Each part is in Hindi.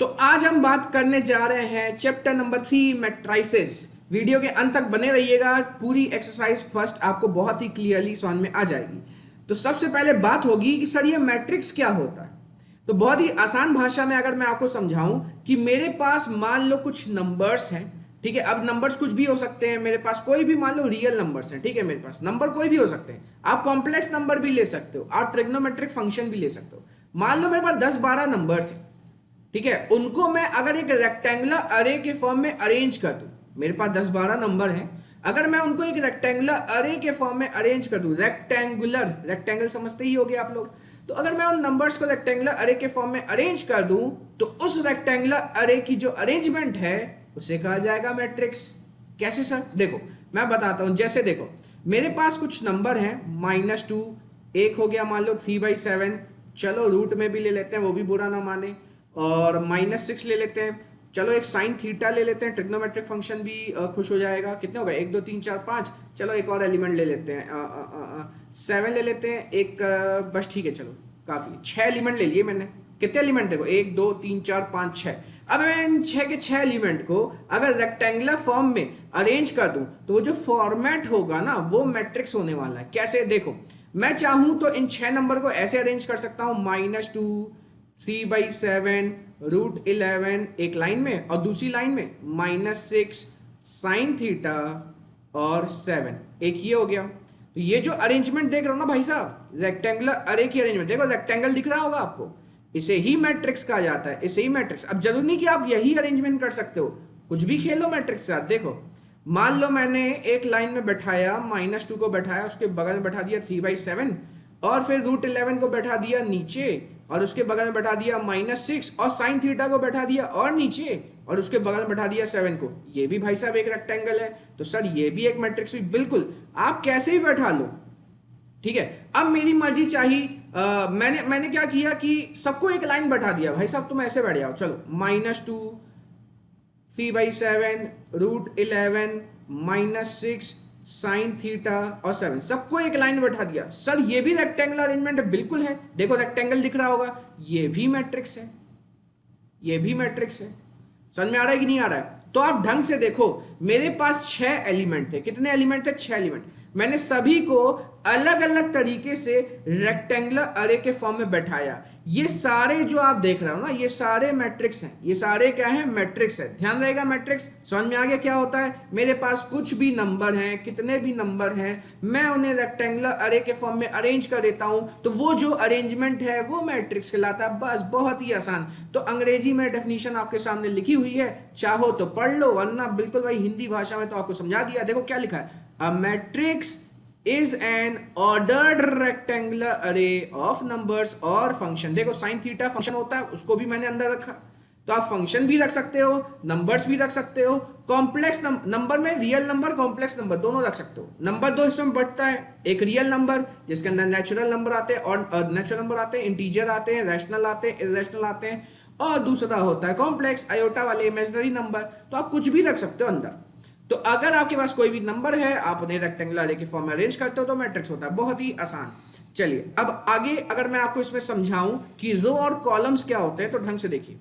तो आज हम बात करने जा रहे हैं चैप्टर नंबर 3 मैट्राइसेस। वीडियो के अंत तक बने रहिएगा, पूरी एक्सरसाइज फर्स्ट आपको बहुत ही क्लियरली समझ में आ जाएगी। तो सबसे पहले बात होगी कि सर ये मैट्रिक्स क्या होता है। तो बहुत ही आसान भाषा में अगर मैं आपको समझाऊं कि मेरे पास मान लो कुछ नंबर्स हैं, ठीक है। अब नंबर्स कुछ भी हो सकते हैं, मेरे पास कोई भी मान लो रियल नंबर्स हैं, ठीक है। मेरे पास नंबर कोई भी हो सकते हैं, आप कॉम्प्लेक्स नंबर भी ले सकते हो, आप ट्रिग्नोमेट्रिक फंक्शन भी ले सकते हो। मान लो मेरे पास 10-12 नंबर्स हैं, ठीक है। उनको मैं अगर एक रेक्टेंगुलर अरे के फॉर्म में अरेंज कर दूं, मेरे पास 10-12 नंबर हैं, अगर मैं उनको एक रेक्टेंगुलर अरे के फॉर्म में अरेंज कर दूं, रेक्टेंगल समझते ही होगे आप लोग। तो अगर मैं उन नंबर्स को रेक्टेंगुलर अरे के फॉर्म में अरेंज कर दूं, तो उस रेक्टेंगुलर अरे की जो अरेंजमेंट है उसे कहा जाएगा मैट्रिक्स। कैसे सर? देखो मैं बताता हूं। जैसे देखो मेरे पास कुछ नंबर हैं, -2, एक हो गया मान लो 3/7, चलो रूट में भी ले लेते हैं, वो भी बुरा ना माने, और -6 ले लेते हैं, चलो एक साइन थीटा ले लेते हैं, ट्रिग्नोमेट्रिक फंक्शन भी खुश हो जाएगा। कितने हो गए? 1 2 3 4 5, चलो एक और एलिमेंट ले लेते हैं, 7 ले लेते हैं, एक बस ठीक है, चलो काफ़ी, 6 एलिमेंट ले लिए मैंने। कितने एलिमेंट देखो, 1 2 3 4 5 6। अब मैं इन 6 के 6 एलिमेंट को अगर रेक्टेंगुलर फॉर्म में अरेंज कर दूं, तो वो जो फॉर्मेट होगा ना वो मैट्रिक्स होने वाला है। कैसे? देखो मैं चाहूं तो इन 6 नंबर को ऐसे अरेंज कर सकता हूं, -2, 3/7, √11 एक लाइन में, और दूसरी लाइन में -6 साइन थीटा और 7, एक ये हो गया। तो ये जो अरेंजमेंट देख रहे हो ना भाई साहब, रेक्टेंगुलर अरे की अरेंजमेंट, देखो रेक्टेंगल दिख रहा होगा आपको, इसे ही मैट्रिक्स कहा जाता है, इसे ही मैट्रिक्स। अब जरूरी नहीं कि आप यही अरेंजमेंट कर सकते हो, कुछ भी खेलो मैट्रिक्स के साथ। देखो मान लो मैंने एक लाइन में बैठाया, -2 को बैठाया, उसके बगल में बैठा दिया 3/7, और फिर √11 को बैठा दिया नीचे, और उसके बगल में बैठा दिया -6, और साइन थीटा को बैठा दिया और नीचे, और उसके बगल में बैठा दिया 7 को। ये भी भाई साहब एक रेक्टेंगल है, तो सर ये भी एक मैट्रिक्स हुई। बिल्कुल, आप कैसे भी बैठा लो, ठीक है। अब मेरी मर्जी चाहिए, मैंने क्या किया कि सबको एक लाइन बैठा दिया, भाई साहब तुम ऐसे बैठ जाओ, चलो -2, 3/7, √11, -6 साइन थीटा और 7, सबको एक लाइन में बैठा दिया। सर ये भी रेक्टेंगुलर अरेंजमेंट है? बिल्कुल है, देखो रेक्टेंगल दिख रहा होगा, ये भी मैट्रिक्स है, ये भी मैट्रिक्स है। समझ में आ रहा है कि नहीं आ रहा है? तो आप ढंग से देखो, मेरे पास 6 एलिमेंट थे। कितने एलिमेंट थे? 6 एलिमेंट। मैंने सभी को अलग अलग तरीके से रेक्टेंगुलर अरे के फॉर्म में बैठाया। ये सारे जो आप देख रहे हो ना, ये सारे मैट्रिक्स हैं। ये सारे क्या हैं? मैट्रिक्स है। ध्यान रहेगा, मैट्रिक्स। समझ में आ गया क्या होता है? मेरे पास कुछ भी नंबर हैं, कितने भी नंबर हैं, मैं उन्हें रेक्टेंगुलर अरे के फॉर्म में अरेंज कर देता हूं, तो वो जो अरेंजमेंट है वो मैट्रिक्स कहलाता है। बस, बहुत ही आसान। तो अंग्रेजी में डेफिनेशन आपके सामने लिखी हुई है, चाहो तो पढ़ लो, वरना बिल्कुल भाई हिंदी भाषा में तो आपको समझा दिया। देखो क्या लिखा है, a matrix is an ordered rectangular array of numbers और फंक्शन। देखो साइन थीटा फंक्शन होता है, उसको भी मैंने अंदर रखा। तो आप फंक्शन भी रख सकते हो, नंबर्स भी रख सकते हो, कॉम्प्लेक्स नंबर में रियल नंबर, कॉम्प्लेक्स नंबर दोनों रख सकते हो। नंबर दो हिस्सों में बढ़ता है, एक रियल नंबर जिसके अंदर नेचुरल नंबर आते हैं, और नेचुरल नंबर आते हैं, इंटीजर आते हैं, रैशनल आते हैं, इरेशनल आते हैं, और दूसरा होता है कॉम्प्लेक्स, आयोटा वाले इमेजिनरी नंबर। तो आप कुछ भी रख सकते हो अंदर। तो अगर आपके पास कोई भी नंबर है, आप उन्हें रेक्टेंगुलर अरे के फॉर्म में अरेंज करते हो तो मैट्रिक्स होता है। बहुत ही आसान। चलिए अब आगे अगर मैं आपको इसमें समझाऊं कि रो और कॉलम्स क्या होते हैं, तो ढंग से देखिए।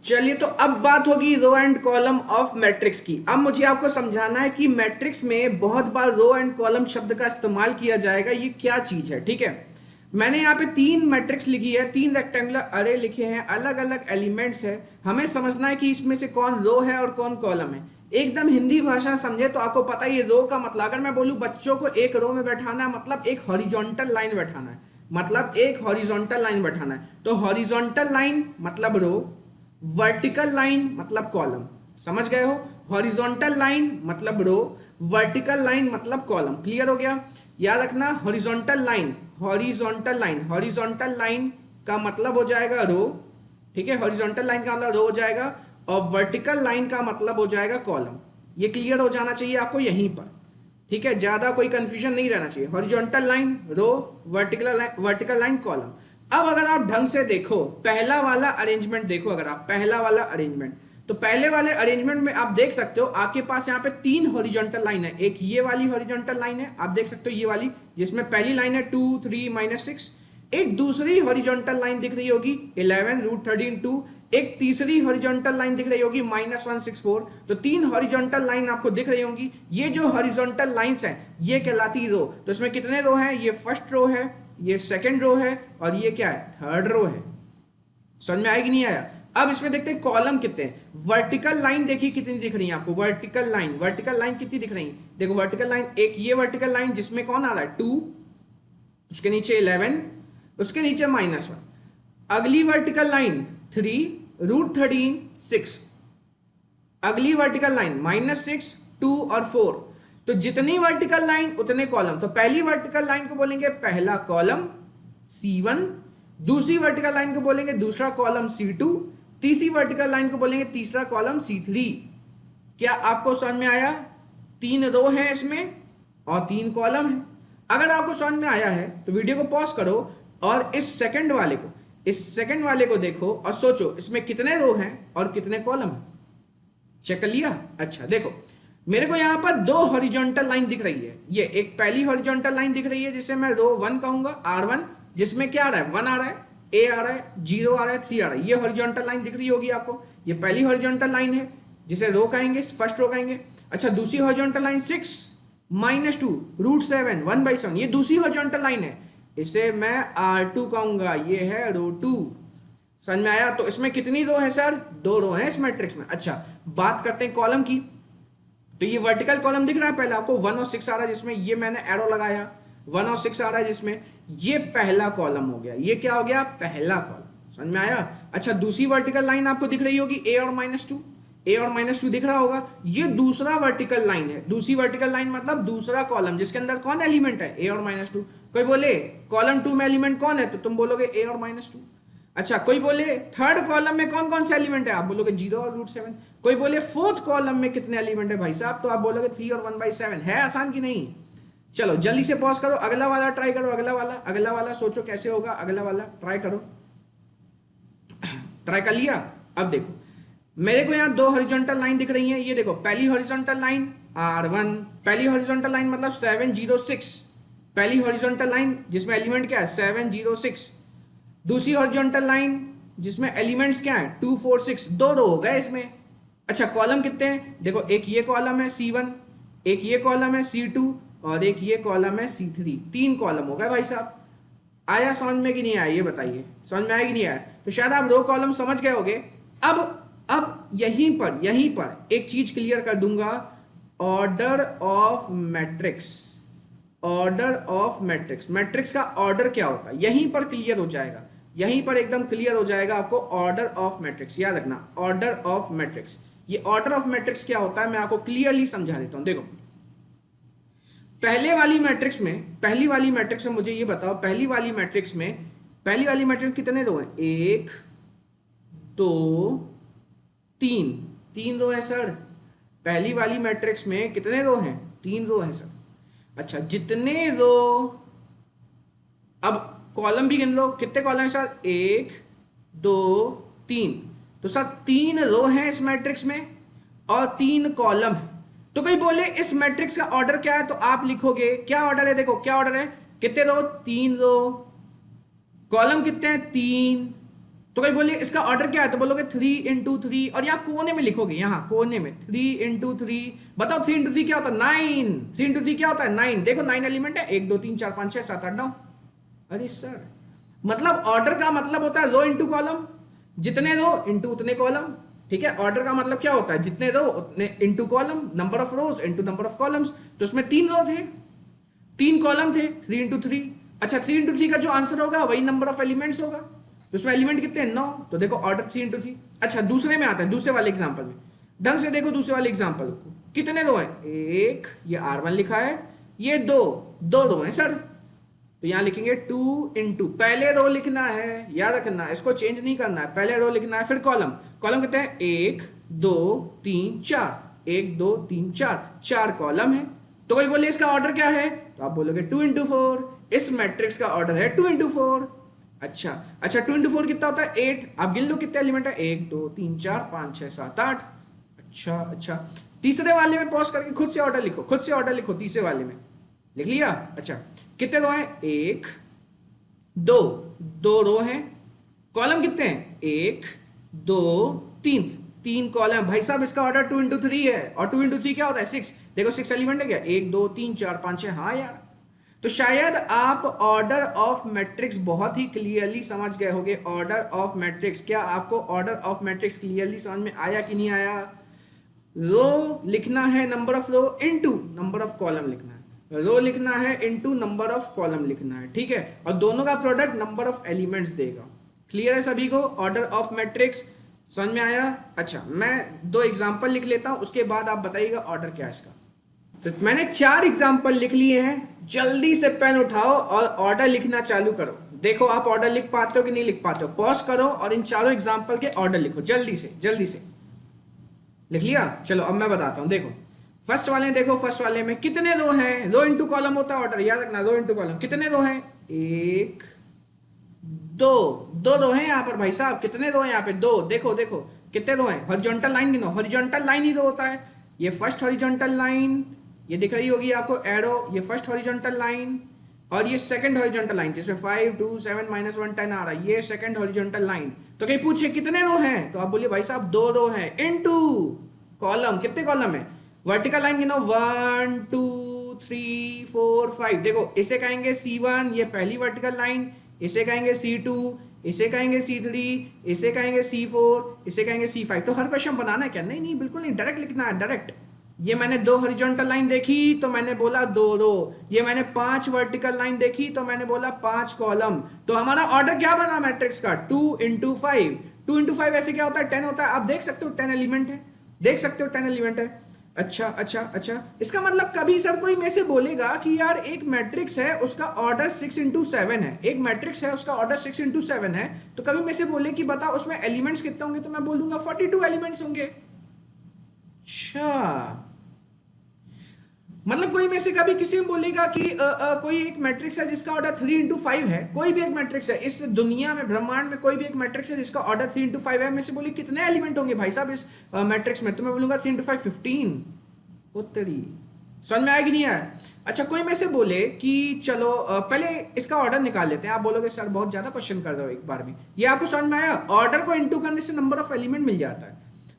चलिए तो अब बात होगी row and column of matrix की। अब मुझे आपको समझाना है कि मैट्रिक्स में बहुत बार रो एंड कॉलम शब्द का इस्तेमाल किया जाएगा, ये क्या चीज है, ठीक है। मैंने यहाँ पे 3 मैट्रिक्स लिखी है, 3 रेक्टेंगुलर अरे लिखे हैं, अलग अलग एलिमेंट्स है। हमें समझना है कि इसमें से कौन रो है और कौन कॉलम है। एकदम हिंदी भाषा समझे तो आपको पता है ये रो का मतलब, अगर मैं बोलूं बच्चों को एक रो में बैठाना है, मतलब एक हॉरिजॉन्टल लाइन बैठाना है, मतलब एक हॉरिजॉन्टल लाइन बैठाना है। तो हॉरिजॉन्टल लाइन मतलब रो, वर्टिकल लाइन मतलब कॉलम। समझ गए हो? हॉरिजॉन्टल लाइन मतलब रो, वर्टिकल लाइन मतलब कॉलम। क्लियर हो गया? याद रखना, horizontal line, horizontal line, horizontal line का मतलब हो जाएगा रो, ठीक है। हॉरिजॉन्टल लाइन का मतलब रो हो जाएगा, और वर्टिकल लाइन का मतलब हो जाएगा कॉलम। ये क्लियर हो जाना चाहिए आपको यहीं पर, ठीक है। ज्यादा कोई कंफ्यूजन नहीं रहना चाहिए। हॉरिजॉन्टल लाइन रो, वर्टिकल लाइन कॉलम। अब अगर आप ढंग से देखो, पहला वाला अरेंजमेंट देखो, अगर आप पहला वाला अरेंजमेंट, तो पहले वाले अरेंजमेंट में आप देख सकते हो आपके पास यहाँ पे 3 हॉरिजॉन्टल लाइन है। एक ये वाली हॉरिजॉन्टल लाइन है, आप देख सकते हो ये वाली, जिसमें पहली लाइन है 2 3 -6। एक दूसरी हॉरिजॉन्टल लाइन दिख रही होगी 11√13 एक तीसरी हॉरिजॉन्टल लाइन दिख रही होगी -164। तो 3 हॉरिजॉन्टल लाइन आपको दिख रही होंगी। ये जो हॉरिजॉन्टल लाइंस हैं ये कहलाती रो। तो इसमें कितने रो हैं? ये फर्स्ट रो है, ये सेकंड रो है और ये क्या है? थर्ड रो है। समझ में आएगी नहीं आया? अब इसमें देखते हैं कॉलम कितने हैं। वर्टिकल लाइन देखिए कितनी दिख रही है आपको। वर्टिकल लाइन कितनी दिख रही है? देखो वर्टिकल लाइन, एक ये वर्टिकल लाइन जिसमें कौन आ रहा है? 2, उसके नीचे 11, उसके नीचे -1। अगली वर्टिकल लाइन 3√13 6, अगली वर्टिकल लाइन -6 2 और 4। तो जितनी वर्टिकल लाइन उतने कॉलम। तो पहली वर्टिकल लाइन को बोलेंगे पहला कॉलम C1, दूसरी वर्टिकल लाइन को बोलेंगे दूसरा कॉलम C2, तीसरी वर्टिकल लाइन को बोलेंगे तीसरा कॉलम C3। क्या आपको समझ में आया? 3 रो है इसमें और 3 कॉलम है। अगर आपको समझ में आया है तो वीडियो को पॉज करो और इस सेकंड वाले को देखो और सोचो इसमें कितने रो हैं और कितने कॉलम हैं। चेक कर लिया? अच्छा देखो, मेरे को यहां पर 2 हॉरिजॉन्टल लाइन दिख रही है। ये एक पहली हॉरिजॉन्टल लाइन दिख रही है जिसे मैं रो 1 कहूंगा, R1, जिसमें क्या आ रहा है? 1 आ रहा है, A आ रहा है, 0 आ रहा है, 3 आ रहा है। ये हॉरिजॉन्टल लाइन दिख रही होगी आपको। ये पहली हॉरिजॉन्टल लाइन है जिसे रो कहेंगे, फर्स्ट रो कहेंगे। अच्छा, दूसरी हॉरिजॉन्टल लाइन 6 -2√7 1/7, ये दूसरी हॉरिजॉन्टल लाइन है, इसे मैं R2 कहूंगा। ये है रो 2। समझ में आया? तो इसमें कितनी रो है सर? 2 रो है इस मैट्रिक्स में। अच्छा, बात करते हैं कॉलम की। तो ये वर्टिकल कॉलम दिख रहा है पहले आपको, 1 और 6 आ रहा है जिसमें, ये मैंने एरो लगाया, 1 और 6 आ रहा है जिसमें। ये पहला कॉलम हो गया। ये क्या हो गया? पहला कॉलम। समझ में आया? अच्छा, दूसरी वर्टिकल लाइन आपको दिख रही होगी A और -2, A और -2 दिख रहा होगा। ये दूसरा वर्टिकल लाइन है। दूसरी वर्टिकल लाइन मतलब दूसरा कॉलम जिसके अंदर कौन एलिमेंट है? A और -2। कोई बोले कॉलम 2 में एलिमेंट कौन है? तो तुम बोलोगे A और -2। अच्छा, कोई बोले थर्ड कॉलम में कौन कौन सा एलिमेंट है? आप बोलोगे 0 और √7। कोई बोले फोर्थ कॉलम में कितने एलिमेंट है भाई साहब? तो आप बोलोगे 3 और 1/7। है आसान कि नहीं? चलो जल्दी से पॉज करो, अगला वाला ट्राई करो। अगला वाला सोचो कैसे होगा। अगला वाला ट्राई करो। ट्राई कर लिया? अब देखो, मेरे को यहाँ 2 हॉरिजॉन्टल लाइन दिख रही हैं। ये देखो, पहली हॉरिजॉन्टल लाइन R1, पहली हॉरिजॉन्टल लाइन मतलब 706, पहली हॉरिजॉन्टल लाइन जिसमें एलिमेंट क्या है? 706। दूसरी हॉरिजॉन्टल लाइन जिसमें एलिमेंट्स क्या है? 2 4 6, 2 रो हो गए इसमें। अच्छा, कॉलम कितने हैं? देखो, एक ये कॉलम है C1, एक ये कॉलम है C2 और एक ये कॉलम है C3। 3 कॉलम हो गए भाई साहब। आया समझ में कि नहीं आया? ये बताइए, समझ में आया कि नहीं आया? तो शायद आप 2 कॉलम समझ गए होगे। अब यहीं पर एक चीज क्लियर कर दूंगा। ऑर्डर ऑफ मैट्रिक्स, मैट्रिक्स का ऑर्डर क्या होता है यहीं पर क्लियर हो जाएगा। यहीं पर एकदम क्लियर हो जाएगा आपको ऑर्डर ऑफ मैट्रिक्स। याद रखना, ऑर्डर ऑफ मैट्रिक्स। ये ऑर्डर ऑफ मैट्रिक्स क्या होता है मैं आपको क्लियरली समझा देता हूं। देखो, पहली वाली मैट्रिक्स में मुझे ये बताओ, पहली वाली मैट्रिक्स में कितने रो हैं? 1 2 3, 3 रो है सर। पहली वाली मैट्रिक्स में कितने रो हैं? 3 रो हैं सर। अच्छा, जितने रो, अब कॉलम भी गिन लो, कितने कॉलम है सर? 1 2 3। तो सर 3 रो हैं इस मैट्रिक्स में और 3 कॉलम है। तो कोई बोले इस मैट्रिक्स का ऑर्डर क्या है? तो आप लिखोगे क्या ऑर्डर है? देखो क्या ऑर्डर है, कितने रो? 3 रो। कॉलम कितने हैं? 3। तो कोई बोले इसका ऑर्डर क्या है? तो बोलोगे 3 × 3 और यहाँ कोने में लिखोगे, यहाँ कोने में 3 × 3। बताओ 3 × 3 क्या होता है? 9। 3 × 3 क्या होता है? 9। देखो 9 एलिमेंट है, 1 2 3 4 5 6 7 8 9। अरे सर, मतलब ऑर्डर का मतलब होता है रो इंटू कॉलम, जितने रो इंटू उतने कॉलम। ठीक है, ऑर्डर का मतलब क्या होता है? जितने रो उतने into column, number of rose into number of columns. तो उसमें 3 रो थे, 3 कॉलम थे, 3 × 3। अच्छा, 3 × 3 का जो आंसर होगा वही नंबर ऑफ एलिमेंट्स होगा। तो उसमें एलिमेंट कितने हैं? 9। तो देखो ऑर्डर 3 × 3। अच्छा, दूसरे में आता है, दूसरे वाले एग्जांपल में ढंग से देखो। दूसरे वाले एग्जांपल को कितने रो हैं? 1, ये R1 लिखा है, ये 2 रो हैं सर। तो यहां लिखेंगे 2 × पहले रो लिखना है, याद रखना, इसको चेंज नहीं करना है। पहले रो लिखना है, फिर कॉलम कितने हैं? 1 2 3 4, 1 2 3 4, 4 कॉलम है। तो कोई बोले इसका ऑर्डर क्या है? तो आप बोलोगे 2 × 4। इस मैट्रिक्स का ऑर्डर है 2 × 4। अच्छा, 2 × 4 कितना होता है? 8। आप गिन लो कितने एलिमेंट है? 1 2 3 4 5 6 7 8। अच्छा, तीसरे वाले में पॉज करके खुद से ऑर्डर लिखो, तीसरे वाले में लिख लिया? अच्छा, कितने रो हैं? 1 2 दो रो हैं, कॉलम कितने हैं, एक दो तीन, तीन कॉलम। भाई साहब इसका ऑर्डर 2 into 3 है, और 2 into 3 क्या होता है, 6। देखो 6 एलिमेंट है क्या, 1 2 3 4 5 6। हाँ यार, तो शायद आप ऑर्डर ऑफ मैट्रिक्स बहुत ही क्लियरली समझ गए होंगे। ऑर्डर ऑफ मैट्रिक्स, क्या आपको ऑर्डर ऑफ मैट्रिक्स क्लियरली समझ में आया कि नहीं आया? रो लिखना है number of row into number of column लिखना है, रो लिखना है इनटू नंबर ऑफ कॉलम लिखना है, ठीक है। और दोनों का प्रोडक्ट नंबर ऑफ एलिमेंट्स देगा। क्लियर है सभी को? ऑर्डर ऑफ मैट्रिक्स समझ में आया? अच्छा, मैं दो एग्जांपल लिख लेता हूं, उसके बाद आप बताइएगा ऑर्डर क्या है इसका। तो मैंने 4 एग्जांपल लिख लिए हैं, जल्दी से पेन उठाओ और ऑर्डर लिखना चालू करो। देखो आप ऑर्डर लिख पाते हो कि नहीं लिख पाते हो। पॉज करो और इन चारों एग्जांपल के ऑर्डर लिखो, जल्दी से जल्दी से। लिख लिया? चलो अब मैं बताता हूं। देखो फर्स्ट वाले, देखो फर्स्ट वाले में कितने रो हैं, रो इंटू कॉलम होता है ऑर्डर, याद रखना, रो इंटू कॉलम। कितने रो हैं, एक दो, दो रो हैं यहाँ पर भाई साहब। कितने रो हैं यहाँ पे, दो। देखो देखो कितने रो हैं, हॉरिजॉन्टल लाइन गिनो, हॉरिजॉन्टल लाइन ही रो होता है। ये फर्स्ट हॉरिजॉन्टल लाइन, ये दिख रही होगी आपको एरो, ये फर्स्ट हॉरिजॉन्टल लाइन, और ये सेकंड हॉरिजॉन्टल लाइन जिसमें 5 2 7 -1 10 आ रहा है, ये सेकंड हॉरिजॉन्टल लाइन। तो कहीं पूछे कितने रो हैं, तो आप बोलिए भाई साहब दो रो हैं, इनटू कॉलम, कितने कॉलम है, वर्टिकल लाइन गिनो 1 2 3 4 5। देखो इसे कहेंगे C1, ये पहली वर्टिकल लाइन, इसे कहेंगे C2, इसे कहेंगे C3, इसे कहेंगे C4, इसे कहेंगे C5। तो हर क्वेश्चन बनाना है क्या? नहीं नहीं, बिल्कुल नहीं, डायरेक्ट लिखना है, डायरेक्ट। ये मैंने दो हॉरिजॉन्टल लाइन देखी तो मैंने बोला दो रो, ये मैंने 5 वर्टिकल लाइन देखी तो मैंने बोला 5 कॉलम। तो हमारा ऑर्डर क्या बना मैट्रिक्स का, 2 into 5। 2 into 5 ऐसे क्या होता है, 10 होता है। आप देख सकते हो 10 एलिमेंट है, देख सकते हो 10 एलिमेंट है। अच्छा अच्छा अच्छा, इसका मतलब कभी सर कोई में से बोलेगा कि यार एक मैट्रिक्स है उसका ऑर्डर 6 into 7 है, एक मैट्रिक्स है उसका ऑर्डर 6 into 7 है, तो कभी में से बोले कि बता उसमें एलिमेंट्स कितने होंगे, तो मैं बोल दूंगा 42 एलिमेंट्स होंगे। अच्छा, मतलब कोई में से कभी किसी में बोलेगा कि कोई एक मैट्रिक्स है जिसका ऑर्डर 3 into 5 है, कोई भी एक मैट्रिक्स है इस दुनिया में, ब्रह्मांड में कोई भी एक मैट्रिक्स है जिसका ऑर्डर 3 into 5 है, में से बोले कितने एलिमेंट होंगे भाई साहब इस मैट्रिक्स में, तो मैं बोलूंगा 3 into 5 15। उत्तरी समझ में आएगी नहीं यार? अच्छा, कोई में से बोले कि चलो पहले इसका ऑर्डर निकाल लेते हैं, आप बोलोगे सर बहुत ज्यादा क्वेश्चन कर रहे हो एक बार में, ये आपको समझ में आया? ऑर्डर को इंटू करने से नंबर ऑफ एलिमेंट मिल जाता है।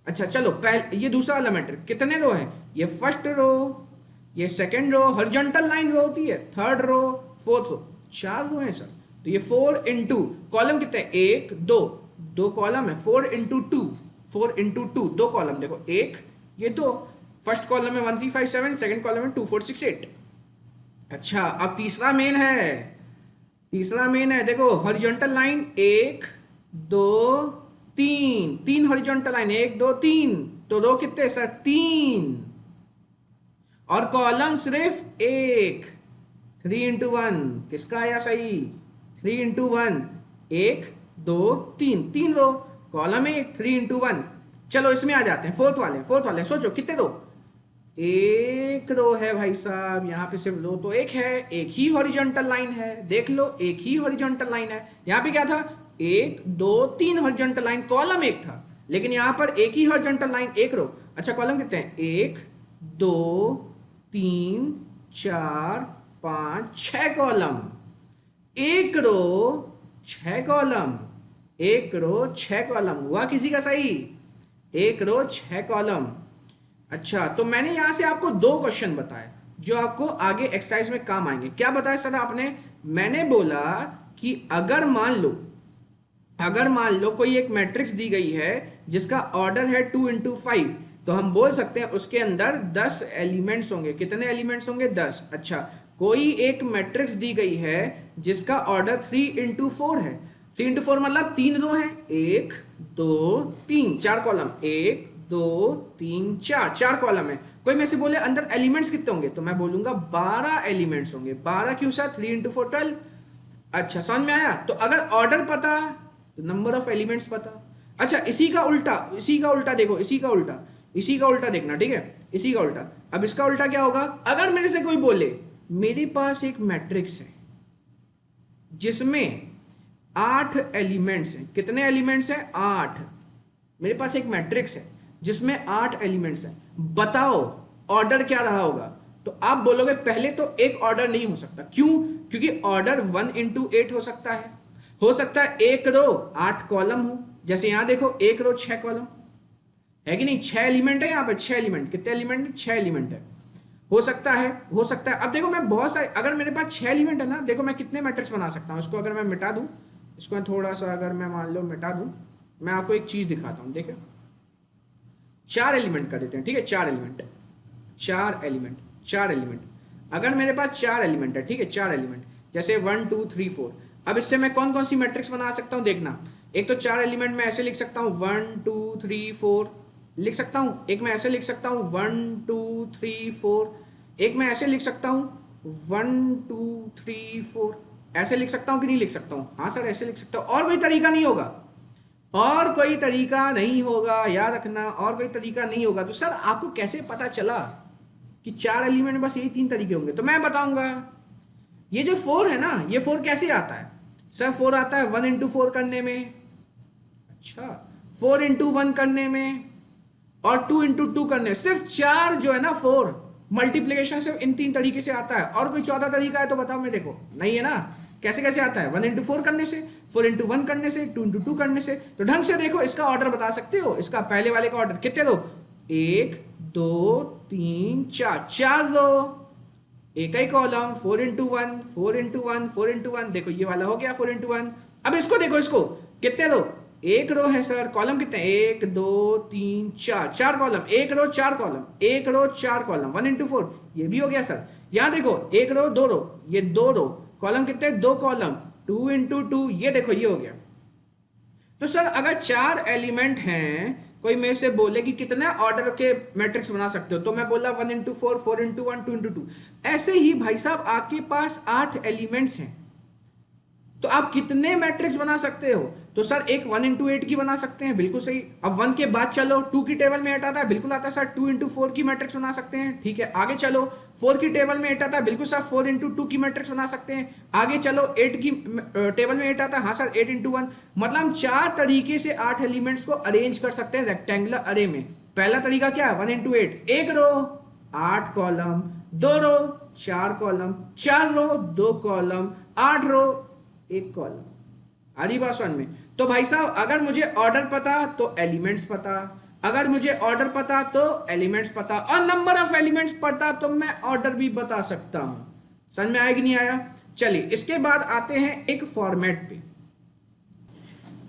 अच्छा चलो, पहले ये दूसरा वाला मैट्रिक्स, कितने रो है, ये फर्स्ट रो, ये सेकंड रो, हॉरिजॉन्टल लाइन रो होती है, थर्ड रो, फोर्थ रो, 4 रो है सर। तो ये 4 into कॉलम कितने, एक दो, दो कॉलम है, 4 into 2, 4 into 2, दो कॉलम। देखो एक, ये दो, फर्स्ट कॉलम में 1 3 5 7, सेकंड कॉलम में 2 4 6 8। अच्छा, अब तीसरा मेन है, तीसरा मेन है। देखो हॉरिजॉन्टल लाइन 1 2 3, 3 हॉरिजॉन्टल लाइन 1 2 3, तो रो कितने सर, 3, और कॉलम सिर्फ एक, 3 into 1। किसका आया सही, 3 into 1, 1 2 3, 3 रो, कॉलम एक, 3 into 1। चलो इसमें आ जाते हैं, फोर्थ वाले, फोर्थ वाले सोचो कितने रो, एक रो है भाई साहब, यहाँ पे सिर्फ रो तो एक है, एक ही हॉरिजॉन्टल लाइन है, देख लो एक ही हॉरिजॉन्टल लाइन है। यहाँ पे क्या था, 1 2 3 हॉरिजॉन्टल लाइन, कॉलम एक था, लेकिन यहाँ पर एक ही हॉरिजॉन्टल लाइन, एक रो। अच्छा कॉलम कितने हैं, 1 2 3 4 5 6 कॉलम, एक रो 6 कॉलम, एक रो 6 कॉलम। हुआ किसी का सही, एक रो 6 कॉलम। अच्छा, तो मैंने यहां से आपको 2 क्वेश्चन बताए जो आपको आगे एक्सरसाइज में काम आएंगे। क्या बताया सर आपने, मैंने बोला कि अगर मान लो कोई एक मैट्रिक्स दी गई है जिसका ऑर्डर है 2 into 5, तो हम बोल सकते हैं उसके अंदर 10 एलिमेंट्स होंगे। कितने एलिमेंट्स होंगे, 10। अच्छा, कोई एक मैट्रिक्स दी गई है जिसका ऑर्डर 3 into 4 है, 3 into 4 मतलब 3 रो है, 1 2 3, 4 कॉलम, 1 2 3 4, 4 कॉलम है। कोई में से बोले अंदर एलिमेंट्स कितने होंगे, तो मैं बोलूंगा 12 एलिमेंट्स होंगे। 12 क्यों सर, 3 into 4 12। अच्छा समझ में आया? तो अगर ऑर्डर पता तो नंबर ऑफ एलिमेंट्स पता। अच्छा, इसी का उल्टा देखो, इसी का उल्टा देखना, ठीक है, इसी का उल्टा। अब इसका उल्टा क्या होगा, अगर मेरे से कोई बोले मेरे पास एक मैट्रिक्स है जिसमें 8 एलिमेंट्स हैं, कितने एलिमेंट्स हैं, 8। मेरे पास एक मैट्रिक्स है जिसमें 8 एलिमेंट्स हैं, बताओ ऑर्डर क्या रहा होगा? तो आप बोलोगे पहले तो एक ऑर्डर नहीं हो सकता, क्यों? क्योंकि ऑर्डर 1 into 8 हो सकता है, हो सकता है एक रो 8 कॉलम हो, जैसे यहां देखो एक रो 6 कॉलम है कि नहीं, 6 एलिमेंट है यहाँ पे, 6 एलिमेंट, कितने एलिमेंट है, 6 एलिमेंट है। हो सकता है, हो सकता है। अब देखो मैं बहुत सारे, अगर मेरे पास 6 एलिमेंट है ना, देखो मैं कितने मैट्रिक्स बना सकता हूँ। इसको अगर मैं मिटा दूं, इसको मैं थोड़ा सा अगर मैं मान लो मिटा दूं, मैं आपको एक चीज दिखाता हूँ। देखिए 4 एलिमेंट कर देते हैं, ठीक है, 4 एलिमेंट, 4 एलिमेंट, 4 एलिमेंट। अगर मेरे पास 4 एलिमेंट है, ठीक है, 4 एलिमेंट, जैसे 1 2 3 4। अब इससे मैं कौन कौन सी मैट्रिक्स बना सकता हूँ देखना। एक तो 4 एलिमेंट में ऐसे लिख सकता हूँ 1 2 3 4 लिख सकता हूँ। एक मैं ऐसे लिख सकता हूँ 1 2 3 4। एक मैं ऐसे लिख सकता हूँ 1 2 3 4। ऐसे लिख सकता हूँ कि नहीं लिख सकता हूँ? हाँ सर ऐसे लिख सकता हूँ। और कोई तरीका नहीं होगा, और कोई तरीका नहीं होगा, याद रखना, और कोई तरीका नहीं होगा। तो सर आपको कैसे पता चला कि 4 एलिमेंट बस यही 3 तरीके होंगे? तो मैं बताऊंगा। ये जो 4 है ना, ये 4 कैसे आता है? सर 4 आता है 1 इंटू 4 करने में, अच्छा 4 इंटू 1 करने में, और 2 इंटू 2 करने। सिर्फ 4 जो है ना 4 मल्टीप्लीकेशन सिर्फ इन 3 तरीके से आता है। और कोई चौथा तरीका है तो बताओ मेरे को, नहीं है ना। कैसे कैसे आता है? 1 इंटू 4 करने से, 4 इंटू 1 करने से, 2 इंटू 2 करने से। तो ढंग से देखो, इसका ऑर्डर बता सकते हो, इसका पहले वाले का ऑर्डर कितने दो, 1 2 3 4, 4 रो, एक ही कॉलम, 4 इंटू 1 4 इंटू 1 4 इंटू 1। देखो ये वाला हो गया 4 इंटू 1। अब इसको देखो, इसको कितने रो, एक रो है सर, कॉलम कितने, 1 2 3 4, 4 कॉलम, एक रो 4 कॉलम, एक रो 4 कॉलम, 1 इंटू 4, ये भी हो गया सर। यहां देखो एक रो 2 रो, ये 2 रो, कॉलम कितने, 2 कॉलम, 2 इंटू 2, ये देखो ये हो गया। तो सर अगर 4 एलिमेंट हैं, कोई मेरे से बोले कि कितने ऑर्डर के मैट्रिक्स बना सकते हो, तो मैं बोला 1 इंटू 4 4 इंटू 1 2 इंटू 2। ऐसे ही भाई साहब आपके पास 8 एलिमेंट्स हैं, तो आप कितने मैट्रिक्स बना सकते हो? तो सर एक 1 इंटू 8 की बना सकते हैं, बिल्कुल सही। अब 1 के बाद चलो 2 की टेबल में 8 आता है, बिल्कुल आता है सर, 2 इंटू 4 की मैट्रिक्स बना सकते हैं, ठीक है। आगे चलो 4 की टेबल में 8 आता है, बिल्कुल सर 4 इंटू 2 की मैट्रिक्स बना सकते हैं। आगे चलो 8 की टेबल में 8 आता है, हाँ सर 8 इंटू 1। मतलब हम 4 तरीके से 8 एलिमेंट्स को अरेंज कर सकते हैं रेक्टेंगुलर अरे में। पहला तरीका क्या है, 1 इंटू 8, एक रो 8 कॉलम, 2 रो 4 कॉलम, 4 रो 2 कॉलम, 8 रो 1 कॉलम। आधी बात समझ में? तो भाई साहब अगर मुझे ऑर्डर पता तो एलिमेंट्स पता, अगर मुझे ऑर्डर पता तो एलिमेंट्स पता, और नंबर ऑफ एलिमेंट्स पता तो मैं ऑर्डर भी बता सकता हूं। समझ में आया कि नहीं आया? चलिए इसके बाद आते हैं एक फॉर्मेट पे।